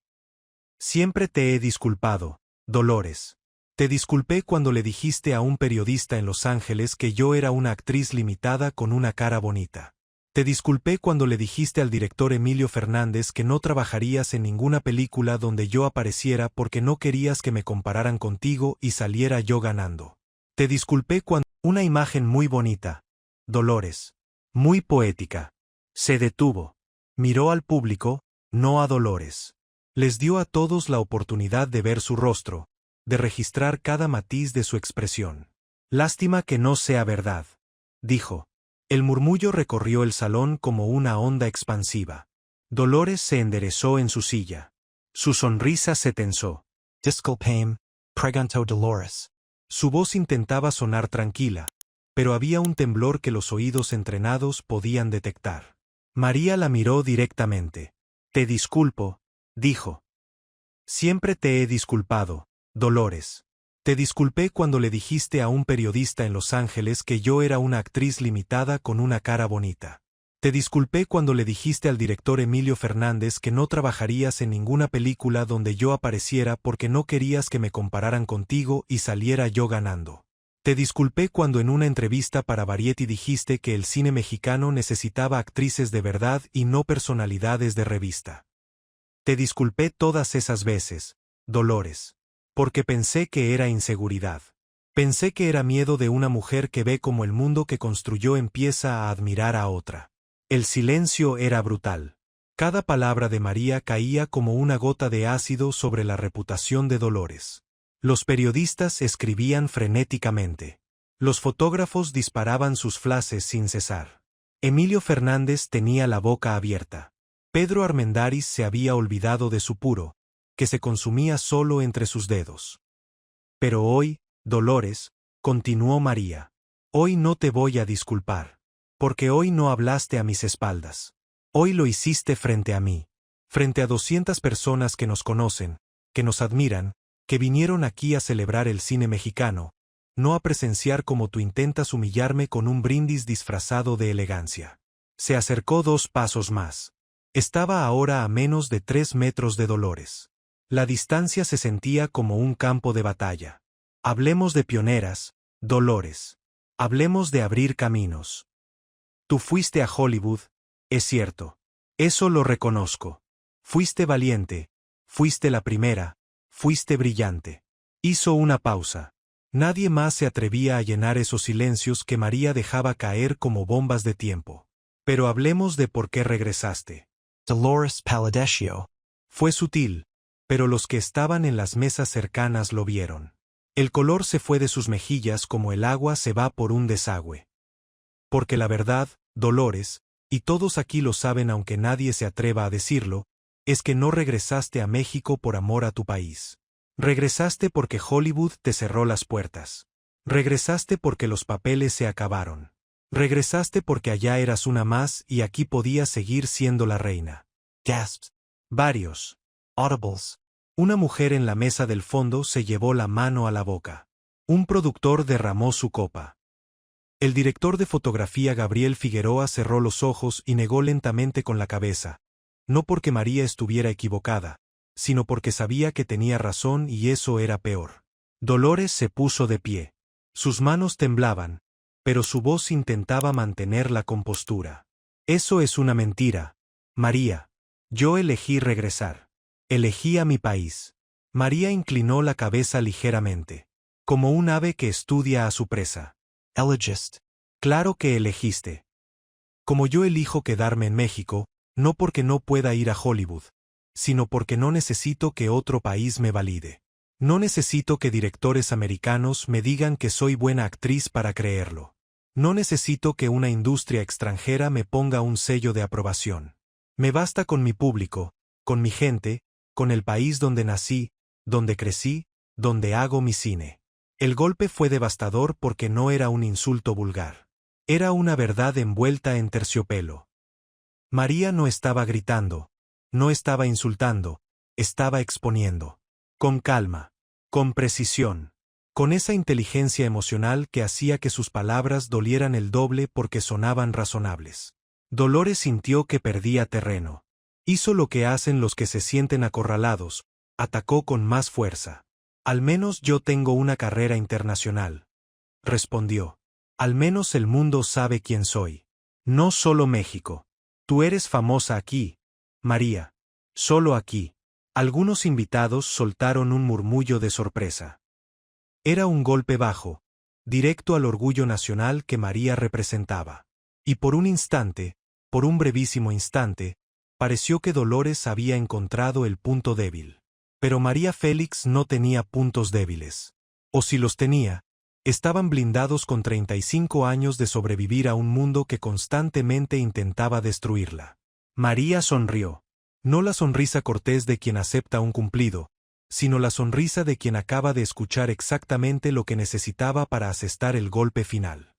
Siempre te he disculpado, Dolores. Te disculpé cuando le dijiste a un periodista en Los Ángeles que yo era una actriz limitada con una cara bonita. Te disculpé cuando le dijiste al director Emilio Fernández que no trabajarías en ninguna película donde yo apareciera porque no querías que me compararan contigo y saliera yo ganando. Te disculpé cuando... Una imagen muy bonita, Dolores. Muy poética. Se detuvo. Miró al público, no a Dolores. Les dio a todos la oportunidad de ver su rostro, de registrar cada matiz de su expresión. Lástima que no sea verdad, dijo. El murmullo recorrió el salón como una onda expansiva. Dolores se enderezó en su silla. Su sonrisa se tensó.
Disculpame, preguntó Dolores.
Su voz intentaba sonar tranquila, pero había un temblor que los oídos entrenados podían detectar. María la miró directamente. Te disculpo, dijo. Siempre te he disculpado, Dolores. Te disculpé cuando le dijiste a un periodista en Los Ángeles que yo era una actriz limitada con una cara bonita. Te disculpé cuando le dijiste al director Emilio Fernández que no trabajarías en ninguna película donde yo apareciera porque no querías que me compararan contigo y saliera yo ganando. Te disculpé cuando en una entrevista para Variety dijiste que el cine mexicano necesitaba actrices de verdad y no personalidades de revista. Te disculpé todas esas veces, Dolores, porque pensé que era inseguridad. Pensé que era miedo de una mujer que ve cómo el mundo que construyó empieza a admirar a otra. El silencio era brutal. Cada palabra de María caía como una gota de ácido sobre la reputación de Dolores. Los periodistas escribían frenéticamente. Los fotógrafos disparaban sus flashes sin cesar. Emilio Fernández tenía la boca abierta. Pedro Armendáriz se había olvidado de su puro, que se consumía solo entre sus dedos. Pero hoy, Dolores, continuó María, hoy no te voy a disculpar. Porque hoy no hablaste a mis espaldas. Hoy lo hiciste frente a mí. Frente a 200 personas que nos conocen, que nos admiran, que vinieron aquí a celebrar el cine mexicano, no a presenciar cómo tú intentas humillarme con un brindis disfrazado de elegancia. Se acercó 2 pasos más. Estaba ahora a menos de 3 metros de Dolores. La distancia se sentía como un campo de batalla. Hablemos de pioneras, Dolores. Hablemos de abrir caminos. Tú fuiste a Hollywood, es cierto. Eso lo reconozco. Fuiste valiente, fuiste la primera, fuiste brillante. Hizo una pausa. Nadie más se atrevía a llenar esos silencios que María dejaba caer como bombas de tiempo. Pero hablemos de por qué regresaste.
Dolores Palladesio.
Fue sutil, pero los que estaban en las mesas cercanas lo vieron. El color se fue de sus mejillas como el agua se va por un desagüe. Porque la verdad, Dolores, y todos aquí lo saben aunque nadie se atreva a decirlo, es que no regresaste a México por amor a tu país. Regresaste porque Hollywood te cerró las puertas. Regresaste porque los papeles se acabaron. Regresaste porque allá eras una más y aquí podías seguir siendo la reina.
Gasps.
Varios.
Audibles.
Una mujer en la mesa del fondo se llevó la mano a la boca. Un productor derramó su copa. El director de fotografía Gabriel Figueroa cerró los ojos y negó lentamente con la cabeza, no porque María estuviera equivocada, sino porque sabía que tenía razón y eso era peor. Dolores se puso de pie. Sus manos temblaban, pero su voz intentaba mantener la compostura. Eso es una mentira, María. Yo elegí regresar. Elegí a mi país. María inclinó la cabeza ligeramente, como un ave que estudia a su presa.
Elegist.
Claro que elegiste. Como yo elijo quedarme en México, no porque no pueda ir a Hollywood, sino porque no necesito que otro país me valide. No necesito que directores americanos me digan que soy buena actriz para creerlo. No necesito que una industria extranjera me ponga un sello de aprobación. Me basta con mi público, con mi gente, con el país donde nací, donde crecí, donde hago mi cine. El golpe fue devastador porque no era un insulto vulgar. Era una verdad envuelta en terciopelo. María no estaba gritando, no estaba insultando, estaba exponiendo. Con calma, con precisión, con esa inteligencia emocional que hacía que sus palabras dolieran el doble porque sonaban razonables. Dolores sintió que perdía terreno. Hizo lo que hacen los que se sienten acorralados, atacó con más fuerza. Al menos yo tengo una carrera internacional. Respondió. Al menos el mundo sabe quién soy. No solo México. Tú eres famosa aquí, María. Solo aquí. Algunos invitados soltaron un murmullo de sorpresa. Era un golpe bajo, directo al orgullo nacional que María representaba. Y por un instante, por un brevísimo instante, pareció que Dolores había encontrado el punto débil. Pero María Félix no tenía puntos débiles. O si los tenía, estaban blindados con 35 años de sobrevivir a un mundo que constantemente intentaba destruirla. María sonrió. No la sonrisa cortés de quien acepta un cumplido, sino la sonrisa de quien acaba de escuchar exactamente lo que necesitaba para asestar el golpe final.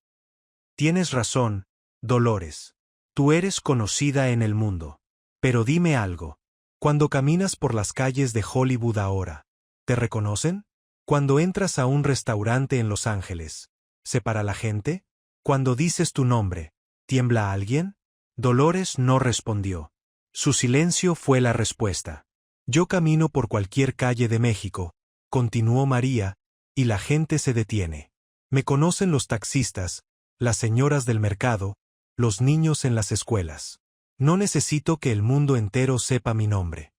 Tienes razón, Dolores. Tú eres conocida en el mundo. Pero dime algo. Cuando caminas por las calles de Hollywood ahora, ¿te reconocen? Cuando entras a un restaurante en Los Ángeles, ¿se para la gente? Cuando dices tu nombre, ¿tiembla alguien? Dolores no respondió. Su silencio fue la respuesta. Yo camino por cualquier calle de México, continuó María, y la gente se detiene. Me conocen los taxistas, las señoras del mercado, los niños en las escuelas. No necesito que el mundo entero sepa mi nombre.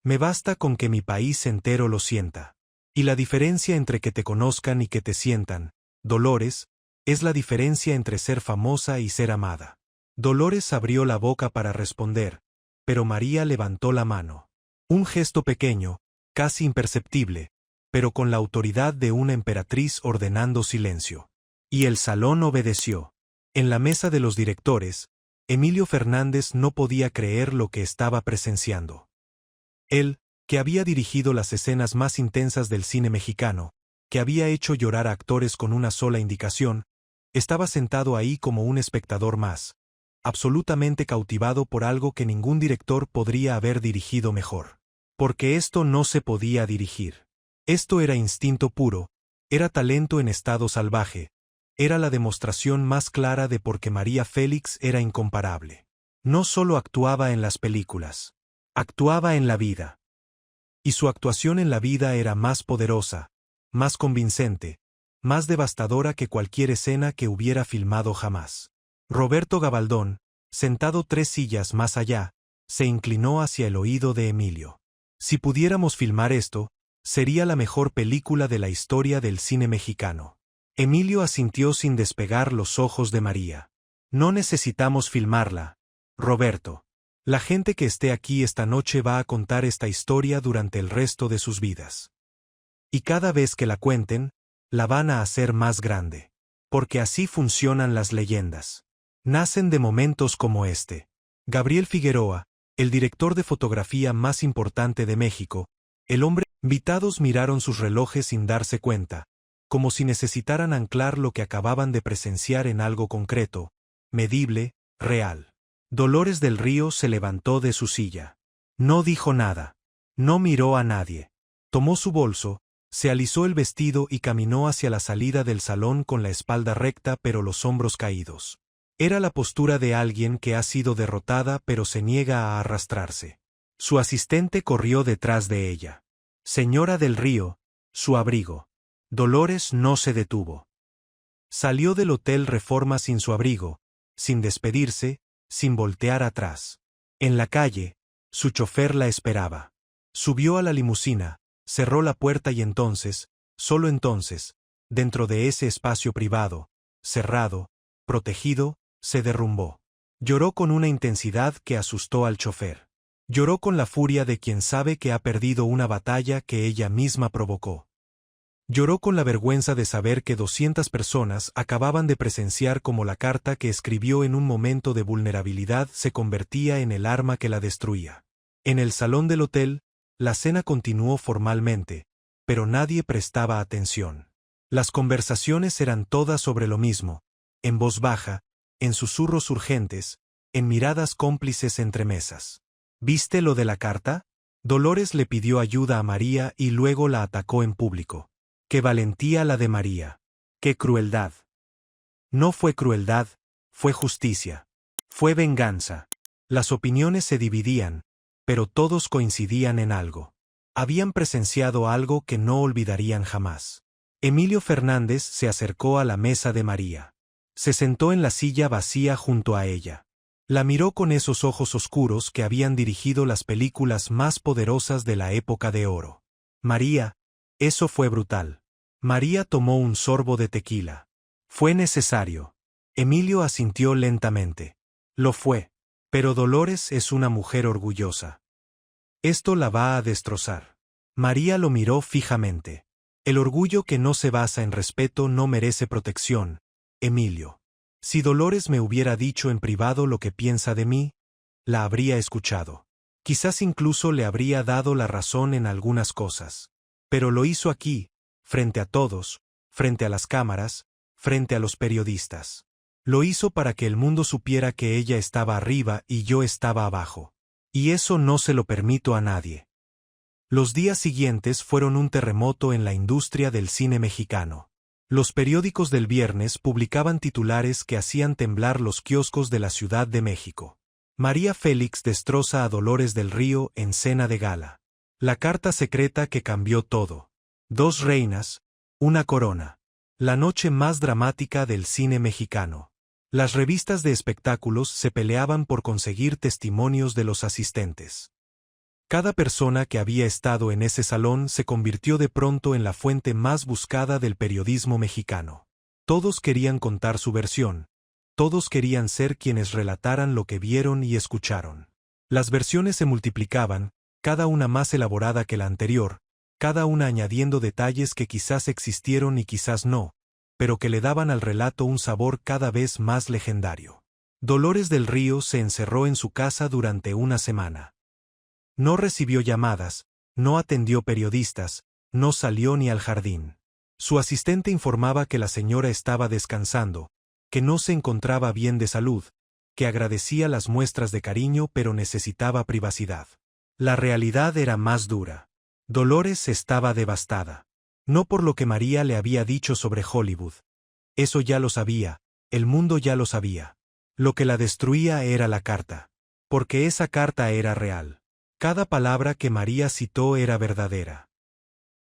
Me basta con que mi país entero lo sienta. Y la diferencia entre que te conozcan y que te sientan, Dolores, es la diferencia entre ser famosa y ser amada. Dolores abrió la boca para responder, pero María levantó la mano. Un gesto pequeño, casi imperceptible, pero con la autoridad de una emperatriz ordenando silencio. Y el salón obedeció. En la mesa de los directores, Emilio Fernández no podía creer lo que estaba presenciando. Él, que había dirigido las escenas más intensas del cine mexicano, que había hecho llorar a actores con una sola indicación, estaba sentado ahí como un espectador más, absolutamente cautivado por algo que ningún director podría haber dirigido mejor. Porque esto no se podía dirigir. Esto era instinto puro, era talento en estado salvaje, era la demostración más clara de por qué María Félix era incomparable. No solo actuaba en las películas, actuaba en la vida. Y su actuación en la vida era más poderosa, más convincente, más devastadora que cualquier escena que hubiera filmado jamás. Roberto Gabaldón, sentado 3 sillas más allá, se inclinó hacia el oído de Emilio. Si pudiéramos filmar esto, sería la mejor película de la historia del cine mexicano. Emilio asintió sin despegar los ojos de María. No necesitamos filmarla, Roberto. La gente que esté aquí esta noche va a contar esta historia durante el resto de sus vidas. Y cada vez que la cuenten, la van a hacer más grande. Porque así funcionan las leyendas. Nacen de momentos como este. Gabriel Figueroa, el director de fotografía más importante de México, el hombre. Invitados miraron sus relojes sin darse cuenta, como si necesitaran anclar lo que acababan de presenciar en algo concreto, medible, real. Dolores del Río se levantó de su silla. No dijo nada. No miró a nadie. Tomó su bolso, se alisó el vestido y caminó hacia la salida del salón con la espalda recta pero los hombros caídos. Era la postura de alguien que ha sido derrotada pero se niega a arrastrarse. Su asistente corrió detrás de ella. Señora del Río, su abrigo. Dolores no se detuvo. Salió del Hotel Reforma sin su abrigo, sin despedirse, sin voltear atrás. En la calle, su chofer la esperaba. Subió a la limusina, cerró la puerta y entonces, solo entonces, dentro de ese espacio privado, cerrado, protegido, se derrumbó. Lloró con una intensidad que asustó al chofer. Lloró con la furia de quien sabe que ha perdido una batalla que ella misma provocó. Lloró con la vergüenza de saber que 200 personas acababan de presenciar cómo la carta que escribió en un momento de vulnerabilidad se convertía en el arma que la destruía. En el salón del hotel, la cena continuó formalmente, pero nadie prestaba atención. Las conversaciones eran todas sobre lo mismo, en voz baja, en susurros urgentes, en miradas cómplices entre mesas. ¿Viste lo de la carta? Dolores le pidió ayuda a María y luego la atacó en público. ¡Qué valentía la de María! ¡Qué crueldad! No fue crueldad, fue justicia. Fue venganza. Las opiniones se dividían, pero todos coincidían en algo. Habían presenciado algo que no olvidarían jamás. Emilio Fernández se acercó a la mesa de María. Se sentó en la silla vacía junto a ella. La miró con esos ojos oscuros que habían dirigido las películas más poderosas de la época de oro. María, eso fue brutal. María tomó un sorbo de tequila. Fue necesario. Emilio asintió lentamente. Lo fue. Pero Dolores es una mujer orgullosa. Esto la va a destrozar. María lo miró fijamente. El orgullo que no se basa en respeto no merece protección, Emilio. Si Dolores me hubiera dicho en privado lo que piensa de mí, la habría escuchado. Quizás incluso le habría dado la razón en algunas cosas. Pero lo hizo aquí, frente a todos, frente a las cámaras, frente a los periodistas. Lo hizo para que el mundo supiera que ella estaba arriba y yo estaba abajo. Y eso no se lo permito a nadie. Los días siguientes fueron un terremoto en la industria del cine mexicano. Los periódicos del viernes publicaban titulares que hacían temblar los kioscos de la Ciudad de México. María Félix destroza a Dolores del Río en cena de gala. La carta secreta que cambió todo. 2 reinas, una corona. La noche más dramática del cine mexicano. Las revistas de espectáculos se peleaban por conseguir testimonios de los asistentes. Cada persona que había estado en ese salón se convirtió de pronto en la fuente más buscada del periodismo mexicano. Todos querían contar su versión. Todos querían ser quienes relataran lo que vieron y escucharon. Las versiones se multiplicaban, cada una más elaborada que la anterior, cada una añadiendo detalles que quizás existieron y quizás no, pero que le daban al relato un sabor cada vez más legendario. Dolores del Río se encerró en su casa durante una semana. No recibió llamadas, no atendió periodistas, no salió ni al jardín. Su asistente informaba que la señora estaba descansando, que no se encontraba bien de salud, que agradecía las muestras de cariño pero necesitaba privacidad. La realidad era más dura. Dolores estaba devastada. No por lo que María le había dicho sobre Hollywood. Eso ya lo sabía, el mundo ya lo sabía. Lo que la destruía era la carta. Porque esa carta era real. Cada palabra que María citó era verdadera.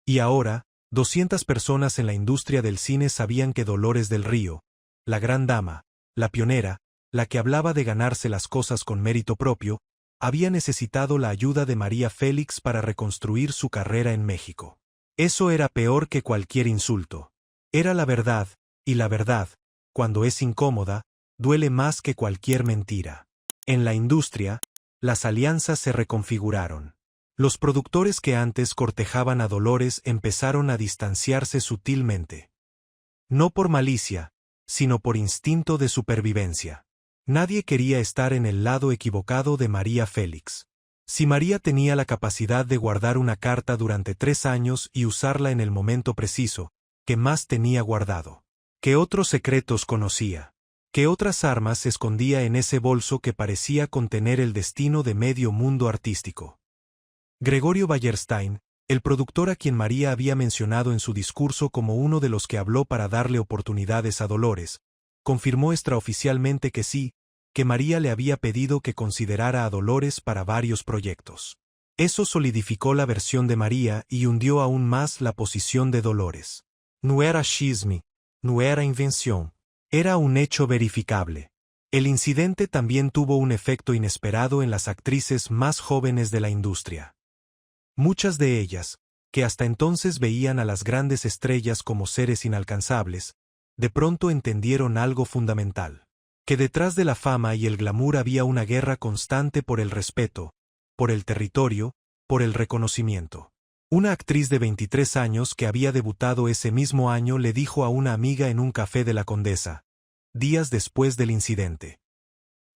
Y ahora, 200 personas en la industria del cine sabían que Dolores del Río, la gran dama, la pionera, la que hablaba de ganarse las cosas con mérito propio, había necesitado la ayuda de María Félix para reconstruir su carrera en México. Eso era peor que cualquier insulto. Era la verdad, y la verdad, cuando es incómoda, duele más que cualquier mentira. En la industria, las alianzas se reconfiguraron. Los productores que antes cortejaban a Dolores empezaron a distanciarse sutilmente. No por malicia, sino por instinto de supervivencia. Nadie quería estar en el lado equivocado de María Félix. Si María tenía la capacidad de guardar una carta durante 3 años y usarla en el momento preciso, ¿qué más tenía guardado? ¿Qué otros secretos conocía? ¿Qué otras armas escondía en ese bolso que parecía contener el destino de medio mundo artístico? Gregorio Ballerstein, el productor a quien María había mencionado en su discurso como uno de los que habló para darle oportunidades a Dolores, confirmó extraoficialmente que sí, que María le había pedido que considerara a Dolores para varios proyectos. Eso solidificó la versión de María y hundió aún más la posición de Dolores. No era chisme, no era invención. Era un hecho verificable. El incidente también tuvo un efecto inesperado en las actrices más jóvenes de la industria. Muchas de ellas, que hasta entonces veían a las grandes estrellas como seres inalcanzables, de pronto entendieron algo fundamental. Que detrás de la fama y el glamour había una guerra constante por el respeto, por el territorio, por el reconocimiento. Una actriz de 23 años que había debutado ese mismo año le dijo a una amiga en un café de la Condesa, días después del incidente: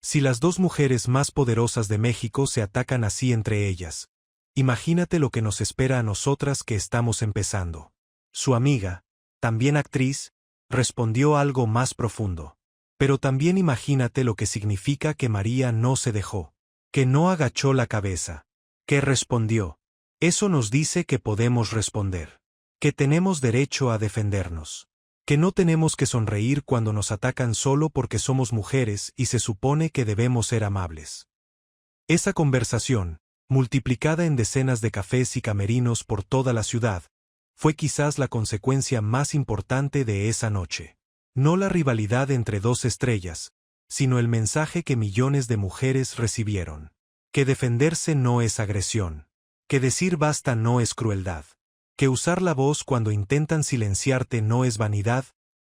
si las 2 mujeres más poderosas de México se atacan así entre ellas, imagínate lo que nos espera a nosotras que estamos empezando. Su amiga, también actriz, respondió algo más profundo. Pero también imagínate lo que significa que María no se dejó, que no agachó la cabeza, que respondió. Eso nos dice que podemos responder, que tenemos derecho a defendernos, que no tenemos que sonreír cuando nos atacan solo porque somos mujeres y se supone que debemos ser amables. Esa conversación, multiplicada en decenas de cafés y camerinos por toda la ciudad, fue quizás la consecuencia más importante de esa noche. No la rivalidad entre 2 estrellas, sino el mensaje que millones de mujeres recibieron. Que defenderse no es agresión. Que decir basta no es crueldad. Que usar la voz cuando intentan silenciarte no es vanidad,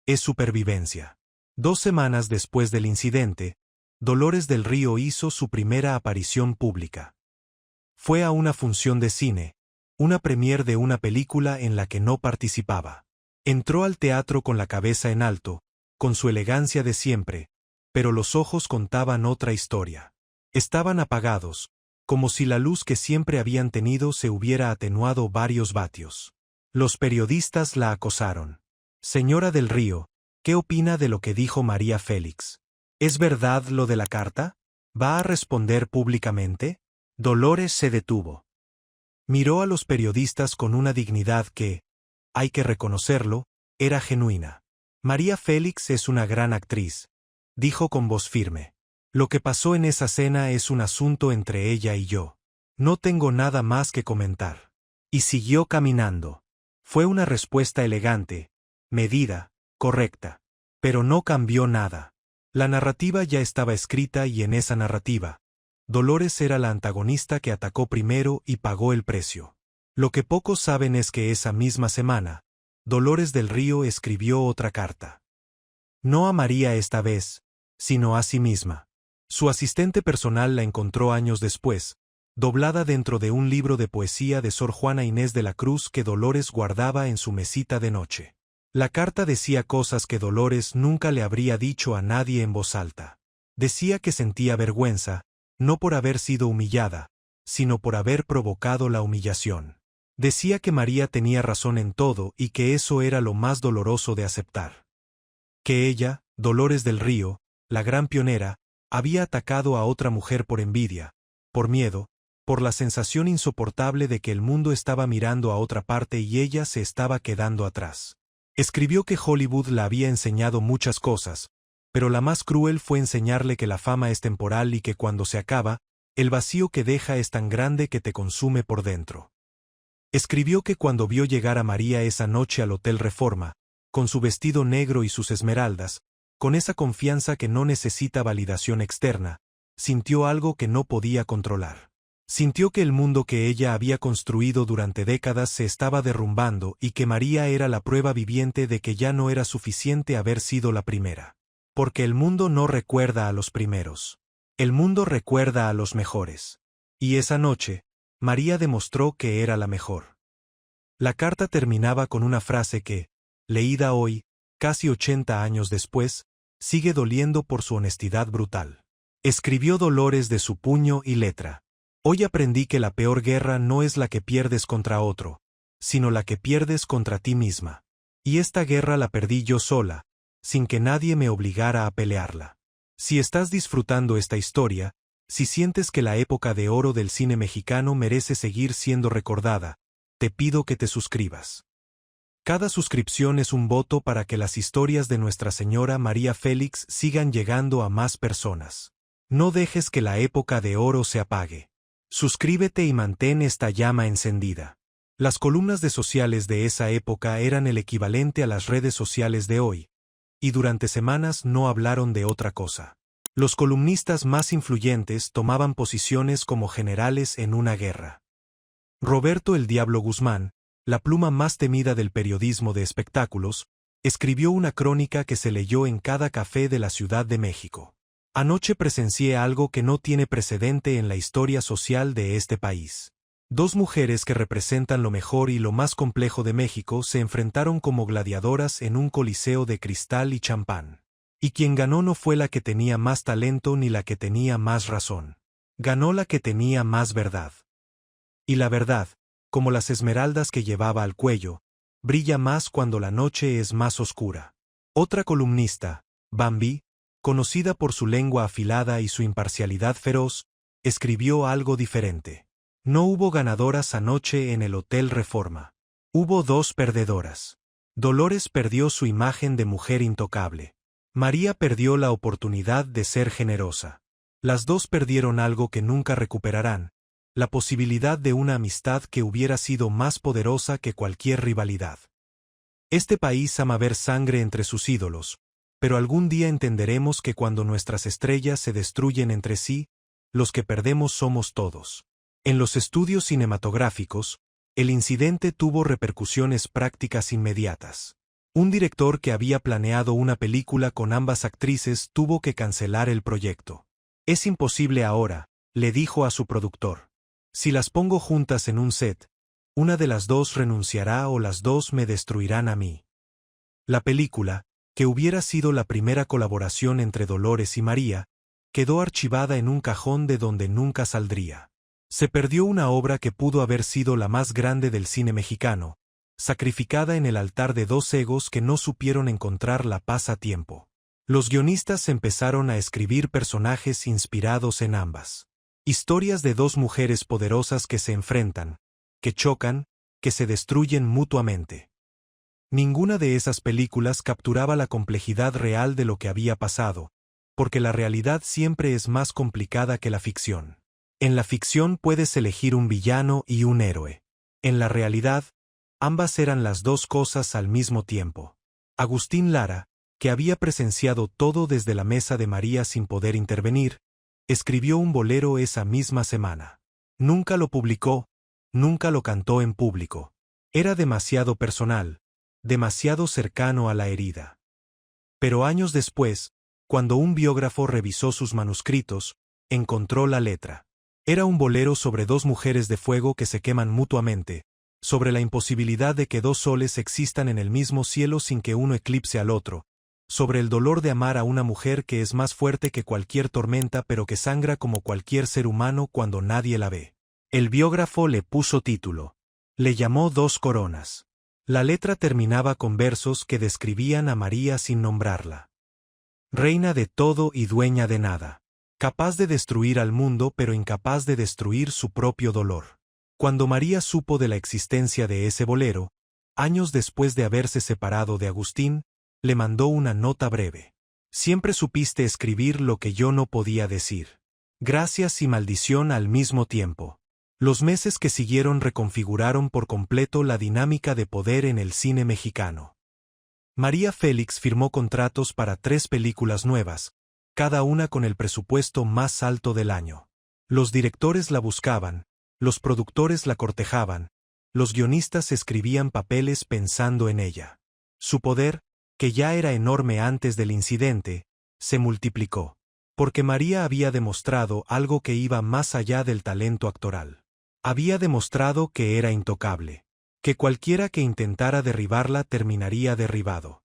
es supervivencia. 2 semanas después del incidente, Dolores del Río hizo su primera aparición pública. Fue a una función de cine, una premiere de una película en la que no participaba. Entró al teatro con la cabeza en alto, con su elegancia de siempre, pero los ojos contaban otra historia. Estaban apagados, como si la luz que siempre habían tenido se hubiera atenuado varios vatios. Los periodistas la acosaron. Señora del Río, ¿qué opina de lo que dijo María Félix? ¿Es verdad lo de la carta? ¿Va a responder públicamente? Dolores se detuvo. Miró a los periodistas con una dignidad que, hay que reconocerlo, era genuina. María Félix es una gran actriz, dijo con voz firme. Lo que pasó en esa cena es un asunto entre ella y yo. No tengo nada más que comentar. Y siguió caminando. Fue una respuesta elegante, medida, correcta. Pero no cambió nada. La narrativa ya estaba escrita y en esa narrativa, Dolores era la antagonista que atacó primero y pagó el precio. Lo que pocos saben es que esa misma semana, Dolores del Río escribió otra carta. No a María esta vez, sino a sí misma. Su asistente personal la encontró años después, doblada dentro de un libro de poesía de Sor Juana Inés de la Cruz que Dolores guardaba en su mesita de noche. La carta decía cosas que Dolores nunca le habría dicho a nadie en voz alta. Decía que sentía vergüenza, no por haber sido humillada, sino por haber provocado la humillación. Decía que María tenía razón en todo y que eso era lo más doloroso de aceptar. Que ella, Dolores del Río, la gran pionera, había atacado a otra mujer por envidia, por miedo, por la sensación insoportable de que el mundo estaba mirando a otra parte y ella se estaba quedando atrás. Escribió que Hollywood la había enseñado muchas cosas, pero la más cruel fue enseñarle que la fama es temporal y que cuando se acaba, el vacío que deja es tan grande que te consume por dentro. Escribió que cuando vio llegar a María esa noche al Hotel Reforma, con su vestido negro y sus esmeraldas, con esa confianza que no necesita validación externa, sintió algo que no podía controlar. Sintió que el mundo que ella había construido durante décadas se estaba derrumbando y que María era la prueba viviente de que ya no era suficiente haber sido la primera. Porque el mundo no recuerda a los primeros. El mundo recuerda a los mejores. Y esa noche, María demostró que era la mejor. La carta terminaba con una frase que, leída hoy, casi 80 años después, sigue doliendo por su honestidad brutal. Escribió Dolores de su puño y letra. Hoy aprendí que la peor guerra no es la que pierdes contra otro, sino la que pierdes contra ti misma. Y esta guerra la perdí yo sola, sin que nadie me obligara a pelearla. Si estás disfrutando esta historia, si sientes que la época de oro del cine mexicano merece seguir siendo recordada, te pido que te suscribas. Cada suscripción es un voto para que las historias de Nuestra Señora María Félix sigan llegando a más personas. No dejes que la época de oro se apague. Suscríbete y mantén esta llama encendida. Las columnas de sociales de esa época eran el equivalente a las redes sociales de hoy, y durante semanas no hablaron de otra cosa. Los columnistas más influyentes tomaban posiciones como generales en una guerra. Roberto el Diablo Guzmán, la pluma más temida del periodismo de espectáculos, escribió una crónica que se leyó en cada café de la Ciudad de México. Anoche presencié algo que no tiene precedente en la historia social de este país. Dos mujeres que representan lo mejor y lo más complejo de México se enfrentaron como gladiadoras en un coliseo de cristal y champán. Y quien ganó no fue la que tenía más talento ni la que tenía más razón. Ganó la que tenía más verdad. Y la verdad, como las esmeraldas que llevaba al cuello, brilla más cuando la noche es más oscura. Otra columnista, Bambi, conocida por su lengua afilada y su imparcialidad feroz, escribió algo diferente. No hubo ganadoras anoche en el Hotel Reforma. Hubo dos perdedoras. Dolores perdió su imagen de mujer intocable. María perdió la oportunidad de ser generosa. Las dos perdieron algo que nunca recuperarán, la posibilidad de una amistad que hubiera sido más poderosa que cualquier rivalidad. Este país ama ver sangre entre sus ídolos, pero algún día entenderemos que cuando nuestras estrellas se destruyen entre sí, los que perdemos somos todos. En los estudios cinematográficos, el incidente tuvo repercusiones prácticas inmediatas. Un director que había planeado una película con ambas actrices tuvo que cancelar el proyecto. Es imposible ahora, le dijo a su productor. Si las pongo juntas en un set, una de las dos renunciará o las dos me destruirán a mí. La película, que hubiera sido la primera colaboración entre Dolores y María, quedó archivada en un cajón de donde nunca saldría. Se perdió una obra que pudo haber sido la más grande del cine mexicano, sacrificada en el altar de dos egos que no supieron encontrar la paz a tiempo. Los guionistas empezaron a escribir personajes inspirados en ambas. Historias de dos mujeres poderosas que se enfrentan, que chocan, que se destruyen mutuamente. Ninguna de esas películas capturaba la complejidad real de lo que había pasado, porque la realidad siempre es más complicada que la ficción. En la ficción puedes elegir un villano y un héroe. En la realidad, ambas eran las dos cosas al mismo tiempo. Agustín Lara, que había presenciado todo desde la mesa de María sin poder intervenir, escribió un bolero esa misma semana. Nunca lo publicó, nunca lo cantó en público. Era demasiado personal, demasiado cercano a la herida. Pero años después, cuando un biógrafo revisó sus manuscritos, encontró la letra. Era un bolero sobre dos mujeres de fuego que se queman mutuamente, sobre la imposibilidad de que dos soles existan en el mismo cielo sin que uno eclipse al otro, sobre el dolor de amar a una mujer que es más fuerte que cualquier tormenta pero que sangra como cualquier ser humano cuando nadie la ve. El biógrafo le puso título. Le llamó Dos coronas. La letra terminaba con versos que describían a María sin nombrarla. Reina de todo y dueña de nada. Capaz de destruir al mundo pero incapaz de destruir su propio dolor. Cuando María supo de la existencia de ese bolero, años después de haberse separado de Agustín, le mandó una nota breve. Siempre supiste escribir lo que yo no podía decir. Gracias y maldición al mismo tiempo. Los meses que siguieron reconfiguraron por completo la dinámica de poder en el cine mexicano. María Félix firmó contratos para 3 películas nuevas, cada una con el presupuesto más alto del año. Los directores la buscaban, los productores la cortejaban, los guionistas escribían papeles pensando en ella. Su poder, que ya era enorme antes del incidente, se multiplicó, porque María había demostrado algo que iba más allá del talento actoral. Había demostrado que era intocable, que cualquiera que intentara derribarla terminaría derribado.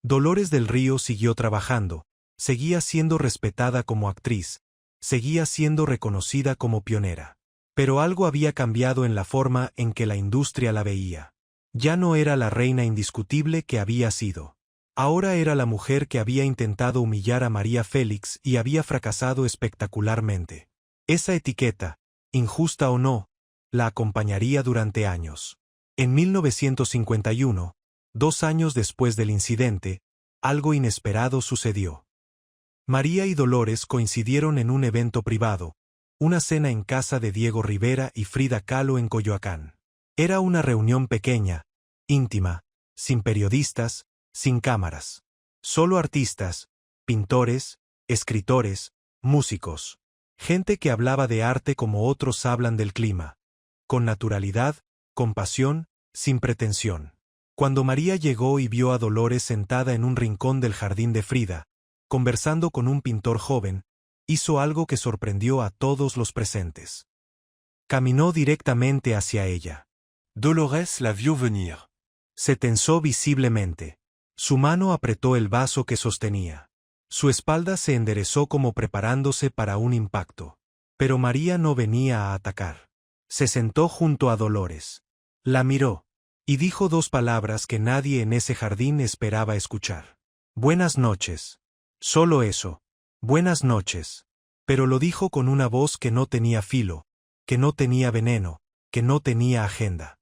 Dolores del Río siguió trabajando, seguía siendo respetada como actriz, seguía siendo reconocida como pionera. Pero algo había cambiado en la forma en que la industria la veía. Ya no era la reina indiscutible que había sido. Ahora era la mujer que había intentado humillar a María Félix y había fracasado espectacularmente. Esa etiqueta, injusta o no, la acompañaría durante años. En 1951, 2 años después del incidente, algo inesperado sucedió. María y Dolores coincidieron en un evento privado, una cena en casa de Diego Rivera y Frida Kahlo en Coyoacán. Era una reunión pequeña, íntima, sin periodistas, sin cámaras. Solo artistas, pintores, escritores, músicos. Gente que hablaba de arte como otros hablan del clima. Con naturalidad, con pasión, sin pretensión. Cuando María llegó y vio a Dolores sentada en un rincón del jardín de Frida, conversando con un pintor joven, hizo algo que sorprendió a todos los presentes. Caminó directamente hacia ella.
Dolores la vio venir.
Se tensó visiblemente. Su mano apretó el vaso que sostenía. Su espalda se enderezó como preparándose para un impacto. Pero María no venía a atacar. Se sentó junto a Dolores. La miró. Y dijo 2 palabras que nadie en ese jardín esperaba escuchar. Buenas noches. Solo eso. Buenas noches. Pero lo dijo con una voz que no tenía filo, que no tenía veneno, que no tenía agenda.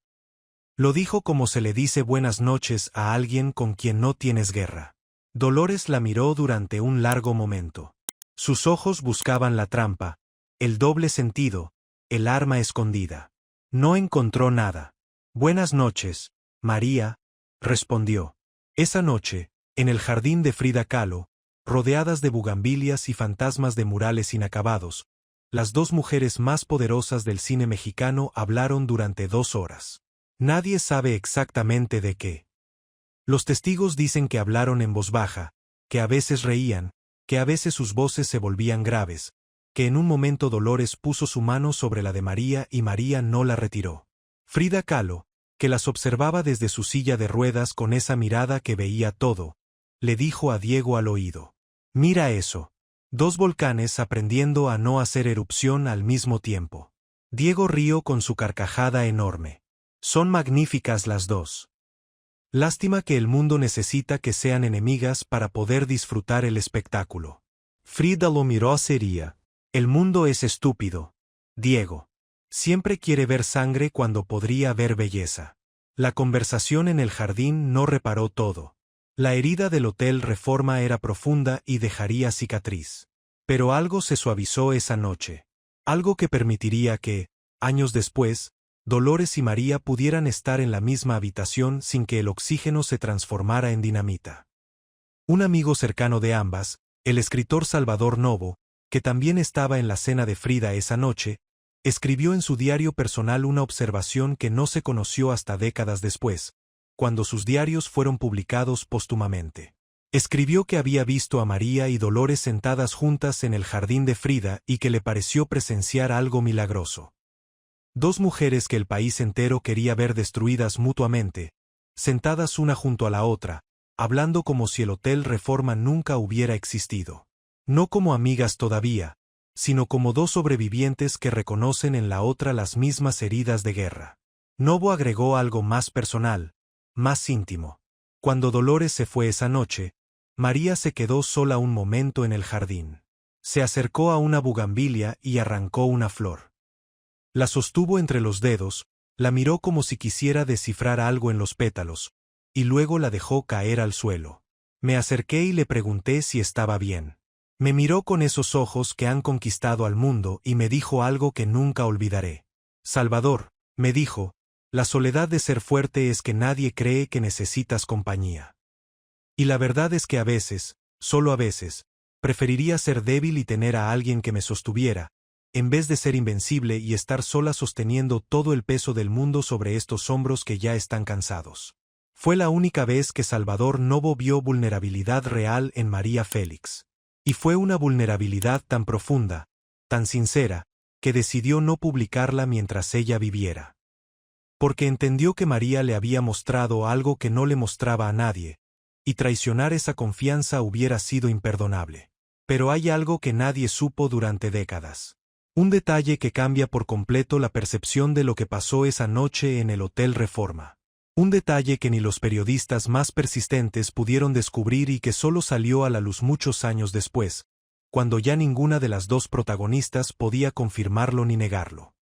Lo dijo como se le dice buenas noches a alguien con quien no tienes guerra. Dolores la miró durante un largo momento. Sus ojos buscaban la trampa, el doble sentido, el arma escondida. No encontró nada. Buenas noches, María, respondió. Esa noche, en el jardín de Frida Kahlo, rodeadas de bugambilias y fantasmas de murales inacabados, las 2 mujeres más poderosas del cine mexicano hablaron durante 2 horas. Nadie sabe exactamente de qué. Los testigos dicen que hablaron en voz baja, que a veces reían, que a veces sus voces se volvían graves, que en un momento Dolores puso su mano sobre la de María y María no la retiró. Frida Kahlo, que las observaba desde su silla de ruedas con esa mirada que veía todo, le dijo a Diego al oído. Mira eso. 2 volcanes aprendiendo a no hacer erupción al mismo tiempo. Diego rió con su carcajada enorme. Son magníficas las 2. Lástima que el mundo necesita que sean enemigas para poder disfrutar el espectáculo. Frida lo miró seria. El mundo es estúpido. Diego. Siempre quiere ver sangre cuando podría ver belleza. La conversación en el jardín no reparó todo. La herida del Hotel Reforma era profunda y dejaría cicatriz. Pero algo se suavizó esa noche. Algo que permitiría que, años después, Dolores y María pudieran estar en la misma habitación sin que el oxígeno se transformara en dinamita. Un amigo cercano de ambas, el escritor Salvador Novo, que también estaba en la cena de Frida esa noche, escribió en su diario personal una observación que no se conoció hasta décadas después, cuando sus diarios fueron publicados póstumamente. Escribió que había visto a María y Dolores sentadas juntas en el jardín de Frida y que le pareció presenciar algo milagroso. Dos mujeres que el país entero quería ver destruidas mutuamente, sentadas una junto a la otra, hablando como si el Hotel Reforma nunca hubiera existido. No como amigas todavía, sino como dos sobrevivientes que reconocen en la otra las mismas heridas de guerra. Novo agregó algo más personal, más íntimo. Cuando Dolores se fue esa noche, María se quedó sola un momento en el jardín. Se acercó a una bugambilia y arrancó una flor. La sostuvo entre los dedos, la miró como si quisiera descifrar algo en los pétalos, y luego la dejó caer al suelo. Me acerqué y le pregunté si estaba bien. Me miró con esos ojos que han conquistado al mundo y me dijo algo que nunca olvidaré. Salvador, me dijo, la soledad de ser fuerte es que nadie cree que necesitas compañía. Y la verdad es que a veces, solo a veces, preferiría ser débil y tener a alguien que me sostuviera, en vez de ser invencible y estar sola sosteniendo todo el peso del mundo sobre estos hombros que ya están cansados. Fue la única vez que Salvador Novo vio vulnerabilidad real en María Félix. Y fue una vulnerabilidad tan profunda, tan sincera, que decidió no publicarla mientras ella viviera. Porque entendió que María le había mostrado algo que no le mostraba a nadie, y traicionar esa confianza hubiera sido imperdonable. Pero hay algo que nadie supo durante décadas. Un detalle que cambia por completo la percepción de lo que pasó esa noche en el Hotel Reforma. Un detalle que ni los periodistas más persistentes pudieron descubrir y que solo salió a la luz muchos años después, cuando ya ninguna de las dos protagonistas podía confirmarlo ni negarlo.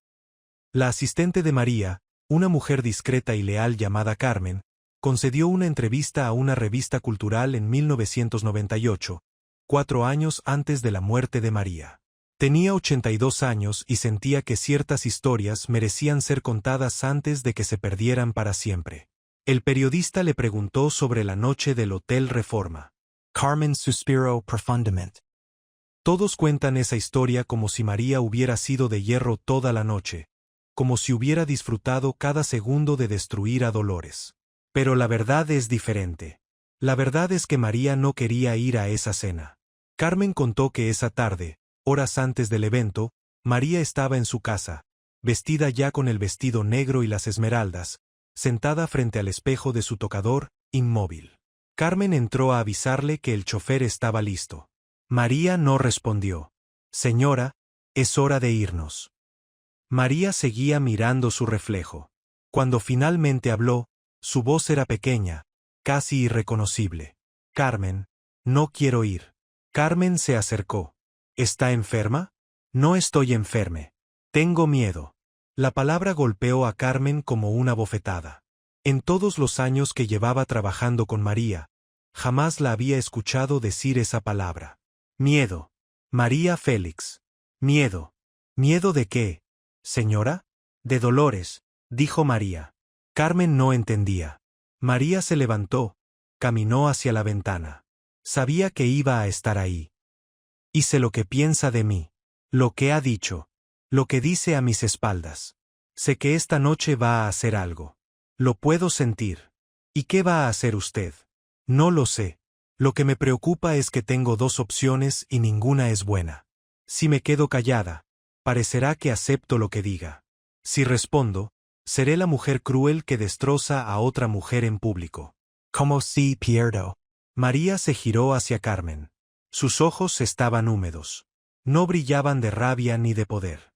La asistente de María, una mujer discreta y leal llamada Carmen, concedió una entrevista a una revista cultural en 1998, 4 años antes de la muerte de María. Tenía 82 años y sentía que ciertas historias merecían ser contadas antes de que se perdieran para siempre. El periodista le preguntó sobre la noche del Hotel Reforma.
Carmen suspiró profundamente.
Todos cuentan esa historia como si María hubiera sido de hierro toda la noche, como si hubiera disfrutado cada segundo de destruir a Dolores. Pero la verdad es diferente. La verdad es que María no quería ir a esa cena. Carmen contó que esa tarde, horas antes del evento, María estaba en su casa, vestida ya con el vestido negro y las esmeraldas, sentada frente al espejo de su tocador, inmóvil. Carmen entró a avisarle que el chofer estaba listo. María no respondió. Señora, es hora de irnos. María seguía mirando su reflejo. Cuando finalmente habló, su voz era pequeña, casi irreconocible. Carmen, no quiero ir. Carmen se acercó. ¿Está enferma? No estoy enferme. Tengo miedo. La palabra golpeó a Carmen como una bofetada. En todos los años que llevaba trabajando con María, jamás la había escuchado decir esa palabra. Miedo. María Félix. Miedo. ¿Miedo de qué, señora? De Dolores, dijo María. Carmen no entendía. María se levantó, caminó hacia la ventana. Sabía que iba a estar ahí. Y sé lo que piensa de mí, lo que ha dicho, lo que dice a mis espaldas. Sé que esta noche va a hacer algo. Lo puedo sentir. ¿Y qué va a hacer usted? No lo sé. Lo que me preocupa es que tengo dos opciones y ninguna es buena. Si me quedo callada, parecerá que acepto lo que diga. Si respondo, seré la mujer cruel que destroza a otra mujer en público.
Como si pierdo.
María se giró hacia Carmen. Sus ojos estaban húmedos. No brillaban de rabia ni de poder.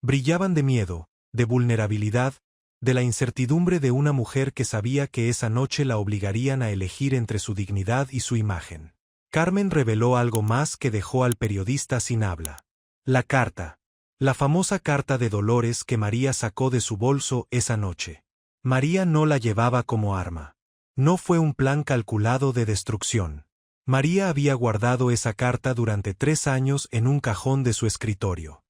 Brillaban de miedo, de vulnerabilidad, de la incertidumbre de una mujer que sabía que esa noche la obligarían a elegir entre su dignidad y su imagen. Carmen reveló algo más que dejó al periodista sin habla. La carta. La famosa carta de Dolores que María sacó de su bolso esa noche. María no la llevaba como arma. No fue un plan calculado de destrucción. María había guardado esa carta durante 3 años en un cajón de su escritorio.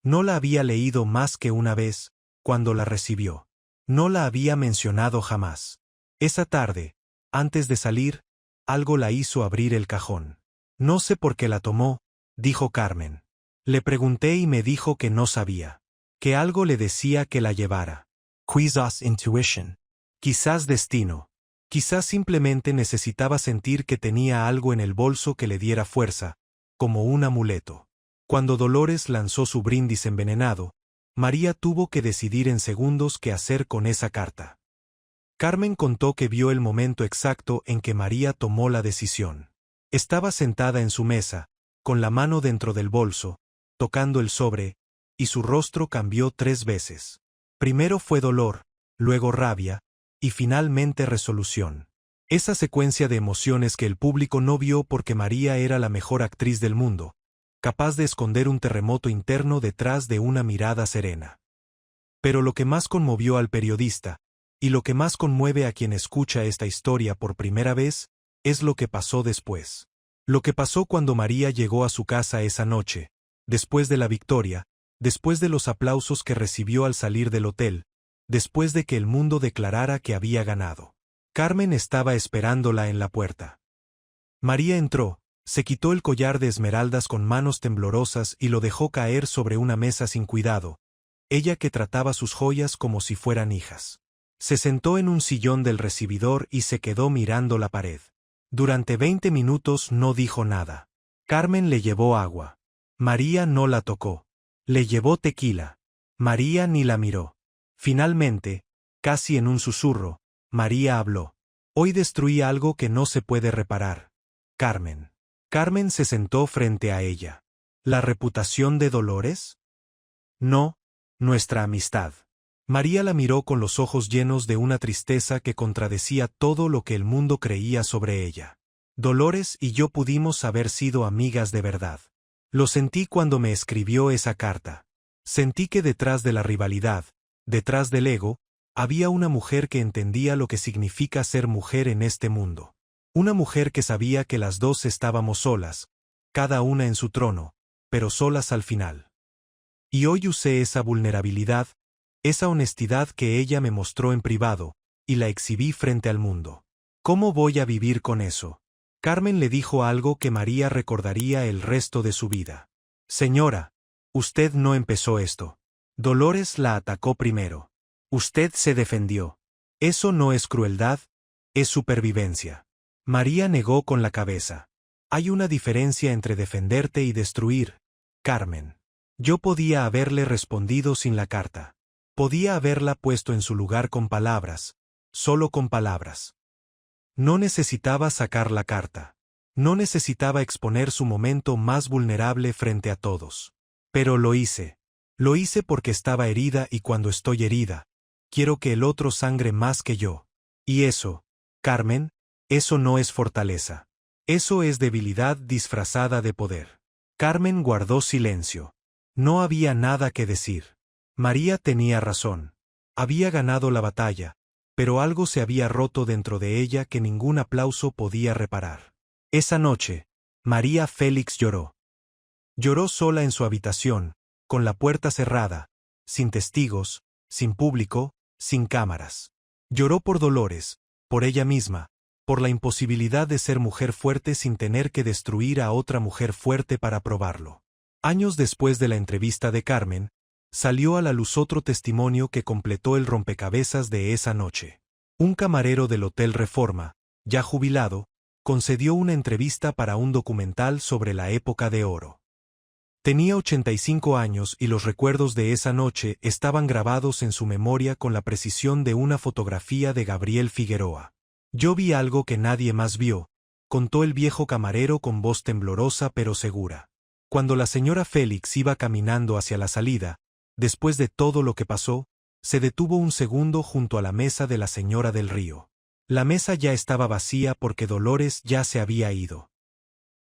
No la había leído más que una vez, cuando la recibió. No la había mencionado jamás. Esa tarde, antes de salir, algo la hizo abrir el cajón. No sé por qué la tomó, dijo Carmen. Le pregunté y me dijo que no sabía. Que algo le decía que la llevara.
Quizás intuition.
Quizás destino. Quizás simplemente necesitaba sentir que tenía algo en el bolso que le diera fuerza, como un amuleto. Cuando Dolores lanzó su brindis envenenado, María tuvo que decidir en segundos qué hacer con esa carta. Carmen contó que vio el momento exacto en que María tomó la decisión. Estaba sentada en su mesa, con la mano dentro del bolso, tocando el sobre, y su rostro cambió 3 veces. Primero fue dolor, luego rabia, y finalmente resolución. Esa secuencia de emociones que el público no vio porque María era la mejor actriz del mundo, capaz de esconder un terremoto interno detrás de una mirada serena. Pero lo que más conmovió al periodista, y lo que más conmueve a quien escucha esta historia por primera vez, es lo que pasó después. Lo que pasó cuando María llegó a su casa esa noche, después de la victoria, después de los aplausos que recibió al salir del hotel, después de que el mundo declarara que había ganado. Carmen estaba esperándola en la puerta. María entró, se quitó el collar de esmeraldas con manos temblorosas y lo dejó caer sobre una mesa sin cuidado, ella que trataba sus joyas como si fueran hijas. Se sentó en un sillón del recibidor y se quedó mirando la pared. Durante 20 minutos no dijo nada. Carmen le llevó agua. María no la tocó. Le llevó tequila. María ni la miró. Finalmente, casi en un susurro, María habló. Hoy destruí algo que no se puede reparar. Carmen. Carmen se sentó frente a ella. ¿La reputación de Dolores? No, nuestra amistad. María la miró con los ojos llenos de una tristeza que contradecía todo lo que el mundo creía sobre ella. Dolores y yo pudimos haber sido amigas de verdad. Lo sentí cuando me escribió esa carta. Sentí que detrás de la rivalidad, detrás del ego, había una mujer que entendía lo que significa ser mujer en este mundo. Una mujer que sabía que las dos estábamos solas, cada una en su trono, pero solas al final. Y hoy usé esa vulnerabilidad, esa honestidad que ella me mostró en privado, y la exhibí frente al mundo. ¿Cómo voy a vivir con eso? Carmen le dijo algo que María recordaría el resto de su vida. Señora, usted no empezó esto. Dolores la atacó primero. Usted se defendió. Eso no es crueldad, es supervivencia. María negó con la cabeza. Hay una diferencia entre defenderte y destruir, Carmen. Yo podía haberle respondido sin la carta. Podía haberla puesto en su lugar con palabras, solo con palabras. No necesitaba sacar la carta. No necesitaba exponer su momento más vulnerable frente a todos. Pero lo hice. Lo hice porque estaba herida y cuando estoy herida, quiero que el otro sangre más que yo. Y eso, Carmen, eso no es fortaleza. Eso es debilidad disfrazada de poder. Carmen guardó silencio. No había nada que decir. María tenía razón. Había ganado la batalla, pero algo se había roto dentro de ella que ningún aplauso podía reparar. Esa noche, María Félix lloró. Lloró sola en su habitación, con la puerta cerrada, sin testigos, sin público, sin cámaras. Lloró por Dolores, por ella misma, por la imposibilidad de ser mujer fuerte sin tener que destruir a otra mujer fuerte para probarlo. Años después de la entrevista de Carmen, salió a la luz otro testimonio que completó el rompecabezas de esa noche. Un camarero del Hotel Reforma, ya jubilado, concedió una entrevista para un documental sobre la época de oro. Tenía 85 años y los recuerdos de esa noche estaban grabados en su memoria con la precisión de una fotografía de Gabriel Figueroa. Yo vi algo que nadie más vio, contó el viejo camarero con voz temblorosa pero segura. Cuando la señora Félix iba caminando hacia la salida, después de todo lo que pasó, se detuvo un segundo junto a la mesa de la señora del Río. La mesa ya estaba vacía porque Dolores ya se había ido.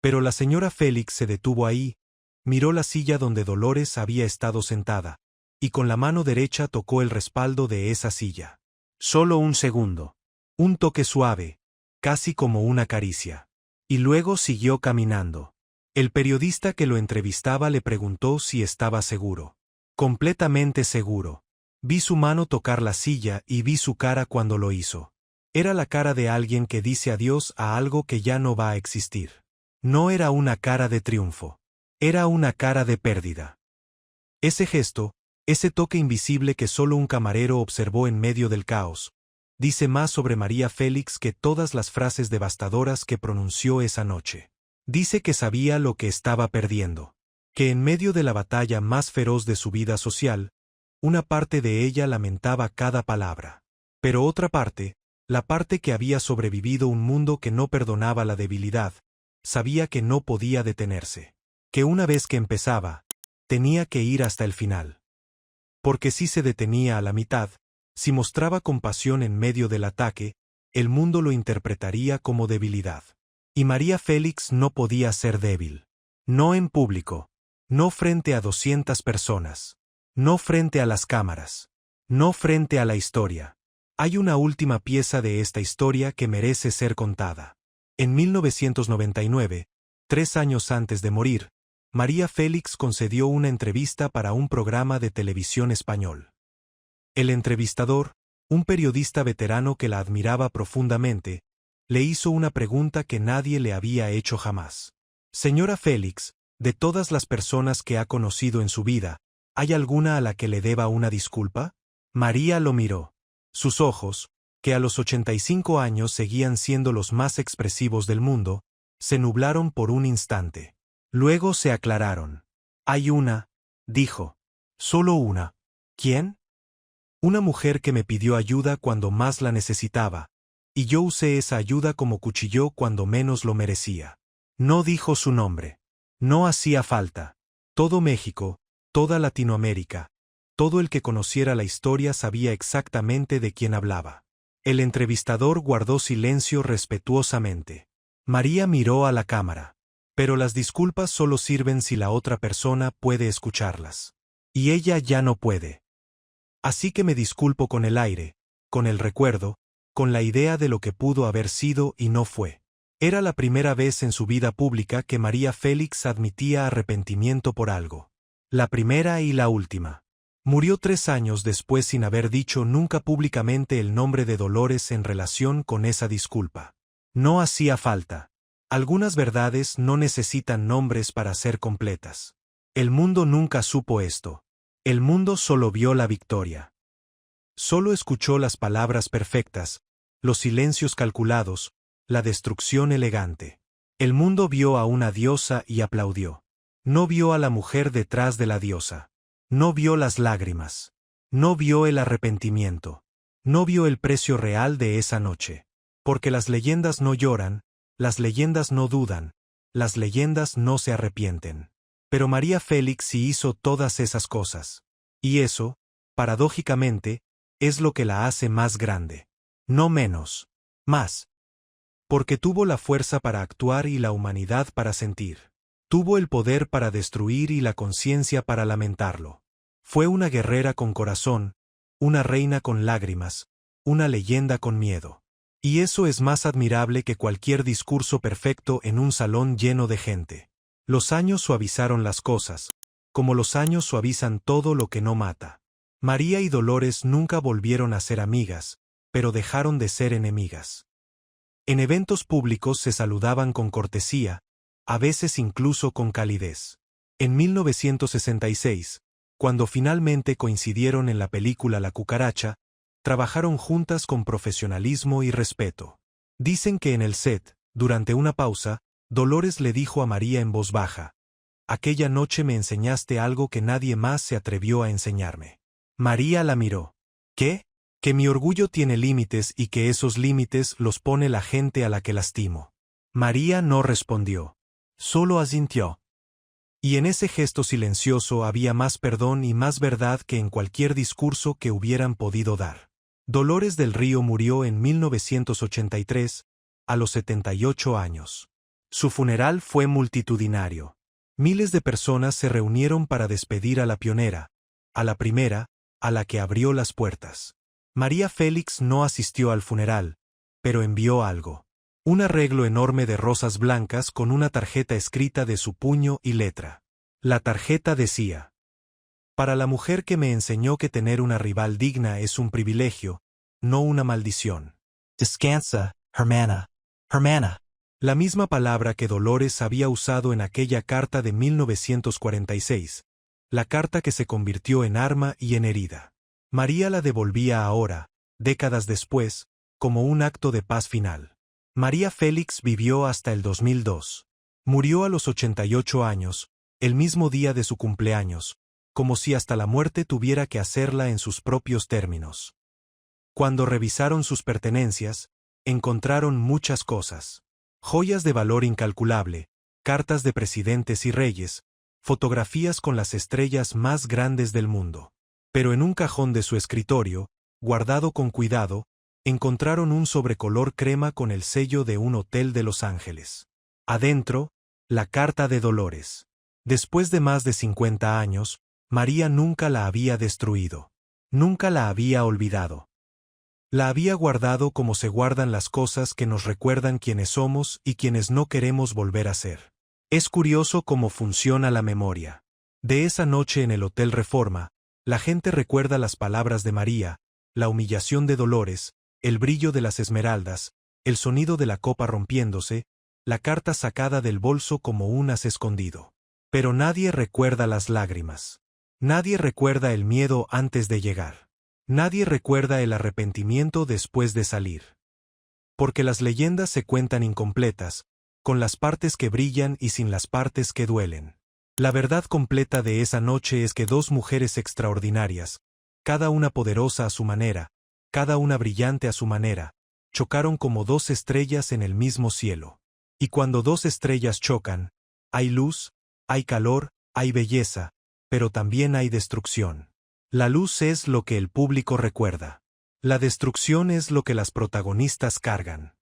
Pero la señora Félix se detuvo ahí, miró la silla donde Dolores había estado sentada, y con la mano derecha tocó el respaldo de esa silla. Solo un segundo. Un toque suave, casi como una caricia. Y luego siguió caminando. El periodista que lo entrevistaba le preguntó si estaba seguro. Completamente seguro. Vi su mano tocar la silla y vi su cara cuando lo hizo. Era la cara de alguien que dice adiós a algo que ya no va a existir. No era una cara de triunfo. Era una cara de pérdida. Ese gesto, ese toque invisible que solo un camarero observó en medio del caos, dice más sobre María Félix que todas las frases devastadoras que pronunció esa noche. Dice que sabía lo que estaba perdiendo, que en medio de la batalla más feroz de su vida social, una parte de ella lamentaba cada palabra. Pero otra parte, la parte que había sobrevivido un mundo que no perdonaba la debilidad, sabía que no podía detenerse, que una vez que empezaba, tenía que ir hasta el final. Porque si se detenía a la mitad, si mostraba compasión en medio del ataque, el mundo lo interpretaría como debilidad. Y María Félix no podía ser débil. No en público, no frente a 200 personas, no frente a las cámaras, no frente a la historia. Hay una última pieza de esta historia que merece ser contada. En 1999, 3 años antes de morir, María Félix concedió una entrevista para un programa de televisión español. El entrevistador, un periodista veterano que la admiraba profundamente, le hizo una pregunta que nadie le había hecho jamás. Señora Félix, de todas las personas que ha conocido en su vida, ¿hay alguna a la que le deba una disculpa? María lo miró. Sus ojos, que a los 85 años seguían siendo los más expresivos del mundo, se nublaron por un instante. Luego se aclararon. Hay una, dijo. Solo una. ¿Quién? Una mujer que me pidió ayuda cuando más la necesitaba, y yo usé esa ayuda como cuchillo cuando menos lo merecía. No dijo su nombre. No hacía falta. Todo México, toda Latinoamérica, todo el que conociera la historia sabía exactamente de quién hablaba. El entrevistador guardó silencio respetuosamente. María miró a la cámara. Pero las disculpas solo sirven si la otra persona puede escucharlas. Y ella ya no puede. Así que me disculpo con el aire, con el recuerdo, con la idea de lo que pudo haber sido y no fue. Era la primera vez en su vida pública que María Félix admitía arrepentimiento por algo. La primera y la última. Murió 3 años después sin haber dicho nunca públicamente el nombre de Dolores en relación con esa disculpa. No hacía falta. Algunas verdades no necesitan nombres para ser completas. El mundo nunca supo esto. El mundo solo vio la victoria. Solo escuchó las palabras perfectas, los silencios calculados, la destrucción elegante. El mundo vio a una diosa y aplaudió. No vio a la mujer detrás de la diosa. No vio las lágrimas. No vio el arrepentimiento. No vio el precio real de esa noche. Porque las leyendas no lloran, las leyendas no dudan, las leyendas no se arrepienten. Pero María Félix sí hizo todas esas cosas. Y eso, paradójicamente, es lo que la hace más grande. No menos. Más. Porque tuvo la fuerza para actuar y la humanidad para sentir. Tuvo el poder para destruir y la conciencia para lamentarlo. Fue una guerrera con corazón, una reina con lágrimas, una leyenda con miedo. Y eso es más admirable que cualquier discurso perfecto en un salón lleno de gente. Los años suavizaron las cosas, como los años suavizan todo lo que no mata. María y Dolores nunca volvieron a ser amigas, pero dejaron de ser enemigas. En eventos públicos se saludaban con cortesía, a veces incluso con calidez. En 1966, cuando finalmente coincidieron en la película La Cucaracha, trabajaron juntas con profesionalismo y respeto. Dicen que en el set, durante una pausa, Dolores le dijo a María en voz baja: «Aquella noche me enseñaste algo que nadie más se atrevió a enseñarme». María la miró. «¿Qué? Que mi orgullo tiene límites y que esos límites los pone la gente a la que lastimo». María no respondió. Solo asintió. Y en ese gesto silencioso había más perdón y más verdad que en cualquier discurso que hubieran podido dar. Dolores del Río murió en 1983, a los 78 años. Su funeral fue multitudinario. Miles de personas se reunieron para despedir a la pionera, a la primera, a la que abrió las puertas. María Félix no asistió al funeral, pero envió algo. Un arreglo enorme de rosas blancas con una tarjeta escrita de su puño y letra. La tarjeta decía: «Para la mujer que me enseñó que tener una rival digna es un privilegio, no una maldición».
Descansa, hermana. Hermana.
La misma palabra que Dolores había usado en aquella carta de 1946, la carta que se convirtió en arma y en herida. María la devolvía ahora, décadas después, como un acto de paz final. María Félix vivió hasta el 2002. Murió a los 88 años, el mismo día de su cumpleaños, como si hasta la muerte tuviera que hacerla en sus propios términos. Cuando revisaron sus pertenencias, encontraron muchas cosas. Joyas de valor incalculable, cartas de presidentes y reyes, fotografías con las estrellas más grandes del mundo. Pero en un cajón de su escritorio, guardado con cuidado, encontraron un sobrecolor crema con el sello de un hotel de Los Ángeles. Adentro, la carta de Dolores. Después de más de 50 años, María nunca la había destruido. Nunca la había olvidado. La había guardado como se guardan las cosas que nos recuerdan quiénes somos y quienes no queremos volver a ser. Es curioso cómo funciona la memoria. De esa noche en el Hotel Reforma, la gente recuerda las palabras de María, la humillación de Dolores, el brillo de las esmeraldas, el sonido de la copa rompiéndose, la carta sacada del bolso como un as escondido. Pero nadie recuerda las lágrimas. Nadie recuerda el miedo antes de llegar. Nadie recuerda el arrepentimiento después de salir. Porque las leyendas se cuentan incompletas, con las partes que brillan y sin las partes que duelen. La verdad completa de esa noche es que dos mujeres extraordinarias, cada una poderosa a su manera, cada una brillante a su manera, chocaron como dos estrellas en el mismo cielo. Y cuando dos estrellas chocan, hay luz, hay calor, hay belleza, pero también hay destrucción. La luz es lo que el público recuerda. La destrucción es lo que las protagonistas cargan.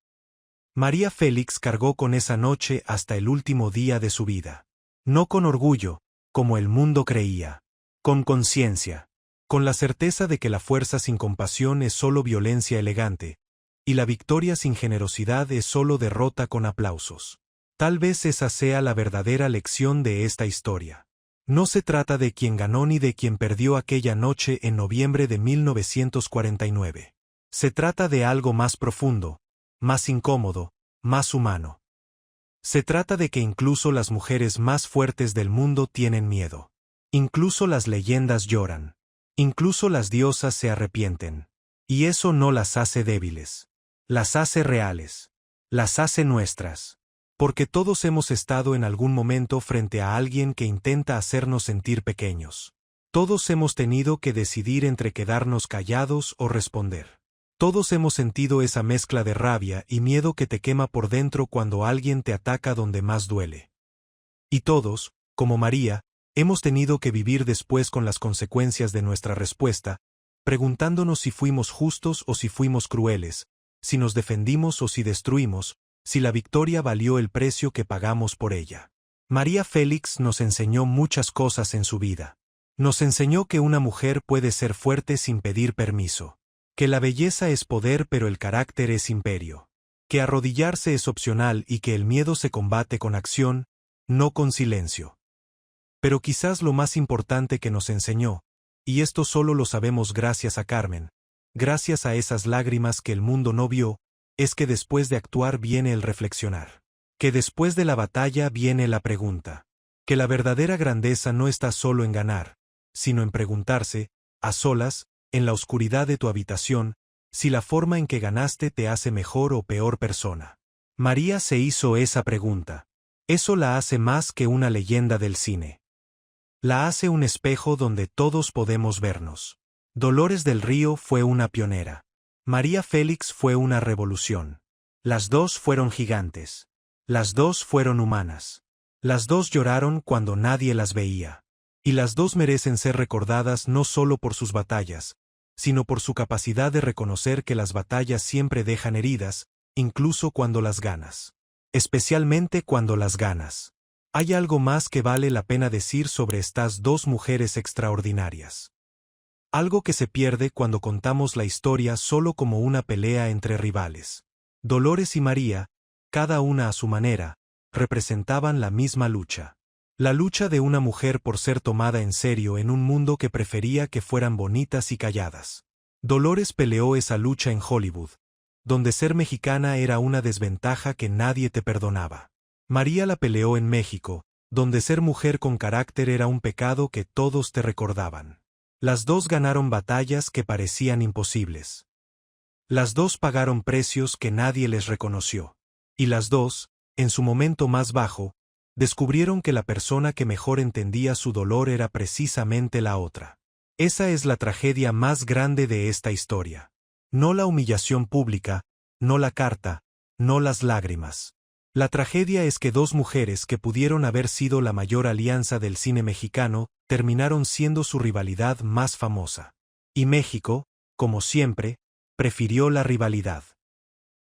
María Félix cargó con esa noche hasta el último día de su vida. No con orgullo, como el mundo creía. Con conciencia. Con la certeza de que la fuerza sin compasión es solo violencia elegante, y la victoria sin generosidad es solo derrota con aplausos. Tal vez esa sea la verdadera lección de esta historia. No se trata de quien ganó ni de quien perdió aquella noche en noviembre de 1949. Se trata de algo más profundo, más incómodo, más humano. Se trata de que incluso las mujeres más fuertes del mundo tienen miedo. Incluso las leyendas lloran. Incluso las diosas se arrepienten. Y eso no las hace débiles. Las hace reales. Las hace nuestras. Porque todos hemos estado en algún momento frente a alguien que intenta hacernos sentir pequeños. Todos hemos tenido que decidir entre quedarnos callados o responder. Todos hemos sentido esa mezcla de rabia y miedo que te quema por dentro cuando alguien te ataca donde más duele. Y todos, como María, hemos tenido que vivir después con las consecuencias de nuestra respuesta, preguntándonos si fuimos justos o si fuimos crueles, si nos defendimos o si destruimos, si la victoria valió el precio que pagamos por ella. María Félix nos enseñó muchas cosas en su vida. Nos enseñó que una mujer puede ser fuerte sin pedir permiso. Que la belleza es poder pero el carácter es imperio. Que arrodillarse es opcional y que el miedo se combate con acción, no con silencio. Pero quizás lo más importante que nos enseñó, y esto solo lo sabemos gracias a Carmen, gracias a esas lágrimas que el mundo no vio, es que después de actuar viene el reflexionar. Que después de la batalla viene la pregunta. Que la verdadera grandeza no está solo en ganar, sino en preguntarse, a solas, en la oscuridad de tu habitación, si la forma en que ganaste te hace mejor o peor persona. María se hizo esa pregunta. Eso la hace más que una leyenda del cine. La hace un espejo donde todos podemos vernos. Dolores del Río fue una pionera. María Félix fue una revolución. Las dos fueron gigantes. Las dos fueron humanas. Las dos lloraron cuando nadie las veía. Y las dos merecen ser recordadas no solo por sus batallas, sino por su capacidad de reconocer que las batallas siempre dejan heridas, incluso cuando las ganas. Especialmente cuando las ganas. Hay algo más que vale la pena decir sobre estas dos mujeres extraordinarias. Algo que se pierde cuando contamos la historia solo como una pelea entre rivales. Dolores y María, cada una a su manera, representaban la misma lucha. La lucha de una mujer por ser tomada en serio en un mundo que prefería que fueran bonitas y calladas. Dolores peleó esa lucha en Hollywood. donde ser mexicana era una desventaja que nadie te perdonaba. María la peleó en México, donde ser mujer con carácter era un pecado que todos te recordaban. Las dos ganaron batallas que parecían imposibles. Las dos pagaron precios que nadie les reconoció. Y las dos, en su momento más bajo, descubrieron que la persona que mejor entendía su dolor era precisamente la otra. Esa es la tragedia más grande de esta historia. No la humillación pública, no la carta, no las lágrimas. La tragedia es que dos mujeres que pudieron haber sido la mayor alianza del cine mexicano, terminaron siendo su rivalidad más famosa. Y México, como siempre, prefirió la rivalidad.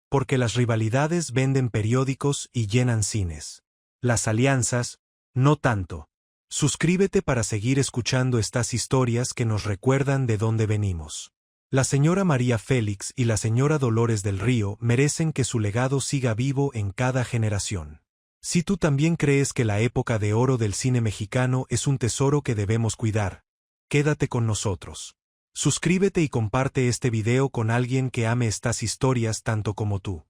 Porque las rivalidades venden periódicos y llenan cines. Las alianzas, no tanto. Suscríbete para seguir escuchando estas historias que nos recuerdan de dónde venimos. La señora María Félix y la señora Dolores del Río merecen que su legado siga vivo en cada generación. Si tú también crees que la época de oro del cine mexicano es un tesoro que debemos cuidar, quédate con nosotros. Suscríbete y comparte este video con alguien que ame estas historias tanto como tú.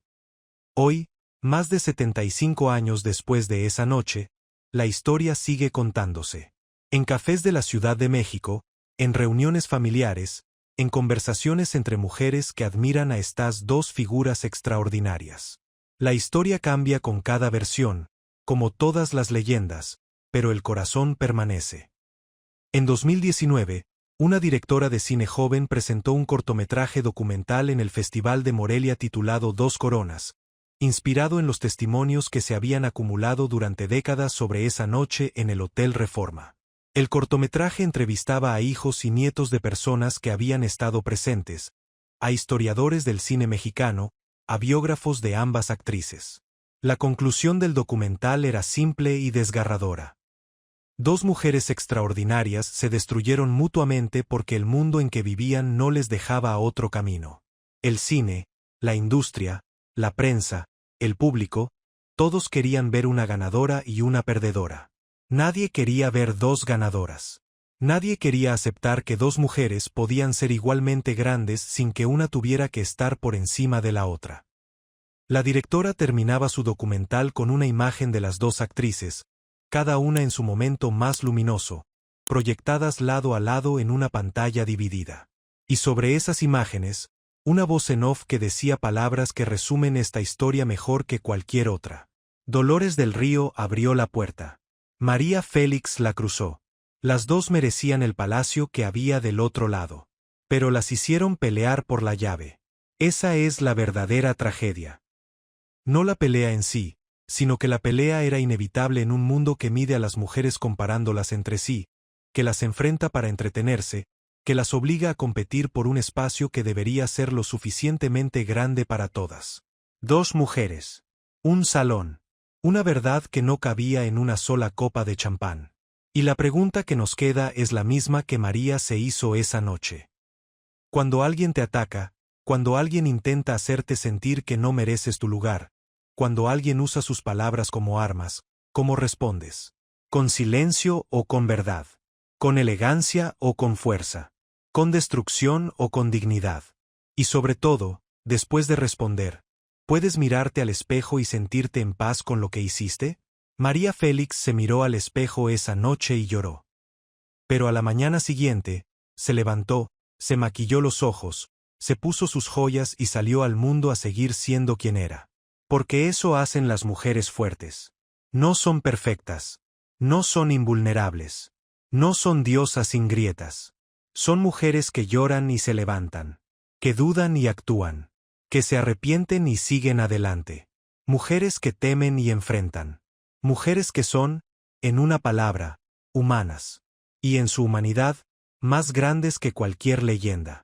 Hoy, más de 75 años después de esa noche, la historia sigue contándose. En cafés de la Ciudad de México, en reuniones familiares, en conversaciones entre mujeres que admiran a estas dos figuras extraordinarias. La historia cambia con cada versión, como todas las leyendas, pero el corazón permanece. En 2019, una directora de cine joven presentó un cortometraje documental en el Festival de Morelia titulado Dos Coronas, inspirado en los testimonios que se habían acumulado durante décadas sobre esa noche en el Hotel Reforma. El cortometraje entrevistaba a hijos y nietos de personas que habían estado presentes, a historiadores del cine mexicano, a biógrafos de ambas actrices. La conclusión del documental era simple y desgarradora. Dos mujeres extraordinarias se destruyeron mutuamente porque el mundo en que vivían no les dejaba otro camino. El cine, la industria, la prensa, el público, todos querían ver una ganadora y una perdedora. Nadie quería ver dos ganadoras. Nadie quería aceptar que dos mujeres podían ser igualmente grandes sin que una tuviera que estar por encima de la otra. La directora terminaba su documental con una imagen de las dos actrices, cada una en su momento más luminoso, proyectadas lado a lado en una pantalla dividida. Y sobre esas imágenes, una voz en off que decía palabras que resumen esta historia mejor que cualquier otra. Dolores del Río abrió la puerta. María Félix la cruzó. Las dos merecían el palacio que había del otro lado. Pero las hicieron pelear por la llave. Esa es la verdadera tragedia. No la pelea en sí, sino que la pelea era inevitable en un mundo que mide a las mujeres comparándolas entre sí, que las enfrenta para entretenerse, que las obliga a competir por un espacio que debería ser lo suficientemente grande para todas. Dos mujeres. Un salón. Una verdad que no cabía en una sola copa de champán. Y la pregunta que nos queda es la misma que María se hizo esa noche. Cuando alguien te ataca, cuando alguien intenta hacerte sentir que no mereces tu lugar, cuando alguien usa sus palabras como armas, ¿cómo respondes? ¿Con silencio o con verdad? ¿Con elegancia o con fuerza? ¿Con destrucción o con dignidad? Y sobre todo, después de responder, ¿puedes mirarte al espejo y sentirte en paz con lo que hiciste? María Félix se miró al espejo esa noche y lloró. Pero a la mañana siguiente, se levantó, se maquilló los ojos, se puso sus joyas y salió al mundo a seguir siendo quien era. Porque eso hacen las mujeres fuertes. No son perfectas. No son invulnerables. No son diosas sin grietas. Son mujeres que lloran y se levantan. Que dudan y actúan. Que se arrepienten y siguen adelante. Mujeres que temen y enfrentan. Mujeres que son, en una palabra, humanas. Y en su humanidad, más grandes que cualquier leyenda.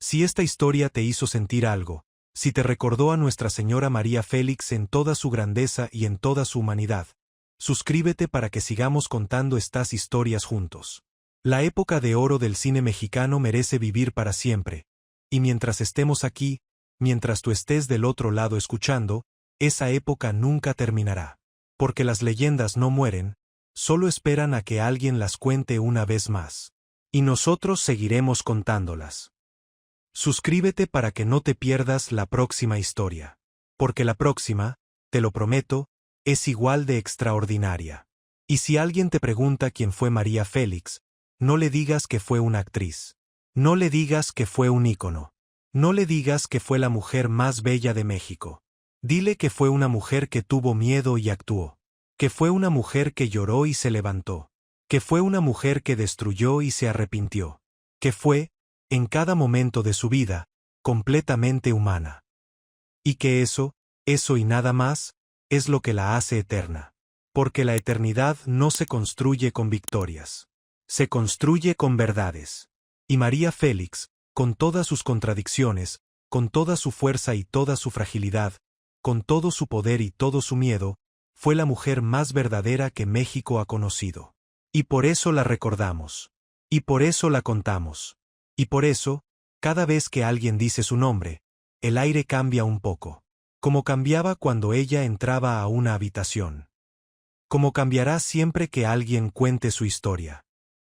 Si esta historia te hizo sentir algo, si te recordó a Nuestra Señora María Félix en toda su grandeza y en toda su humanidad, suscríbete para que sigamos contando estas historias juntos. La época de oro del cine mexicano merece vivir para siempre, y mientras estemos aquí, mientras tú estés del otro lado escuchando, esa época nunca terminará. Porque las leyendas no mueren, solo esperan a que alguien las cuente una vez más. Y nosotros seguiremos contándolas. Suscríbete para que no te pierdas la próxima historia. Porque la próxima, te lo prometo, es igual de extraordinaria. Y si alguien te pregunta quién fue María Félix, no le digas que fue una actriz. No le digas que fue un ícono. No le digas que fue la mujer más bella de México. Dile que fue una mujer que tuvo miedo y actuó. Que fue una mujer que lloró y se levantó. Que fue una mujer que destruyó y se arrepintió. Que fue, en cada momento de su vida, completamente humana. Y que eso y nada más, es lo que la hace eterna. Porque la eternidad no se construye con victorias. Se construye con verdades. Y María Félix, con todas sus contradicciones, con toda su fuerza y toda su fragilidad, con todo su poder y todo su miedo, fue la mujer más verdadera que México ha conocido. Y por eso la recordamos. Y por eso la contamos. Y por eso, cada vez que alguien dice su nombre, el aire cambia un poco. Como cambiaba cuando ella entraba a una habitación. Como cambiará siempre que alguien cuente su historia.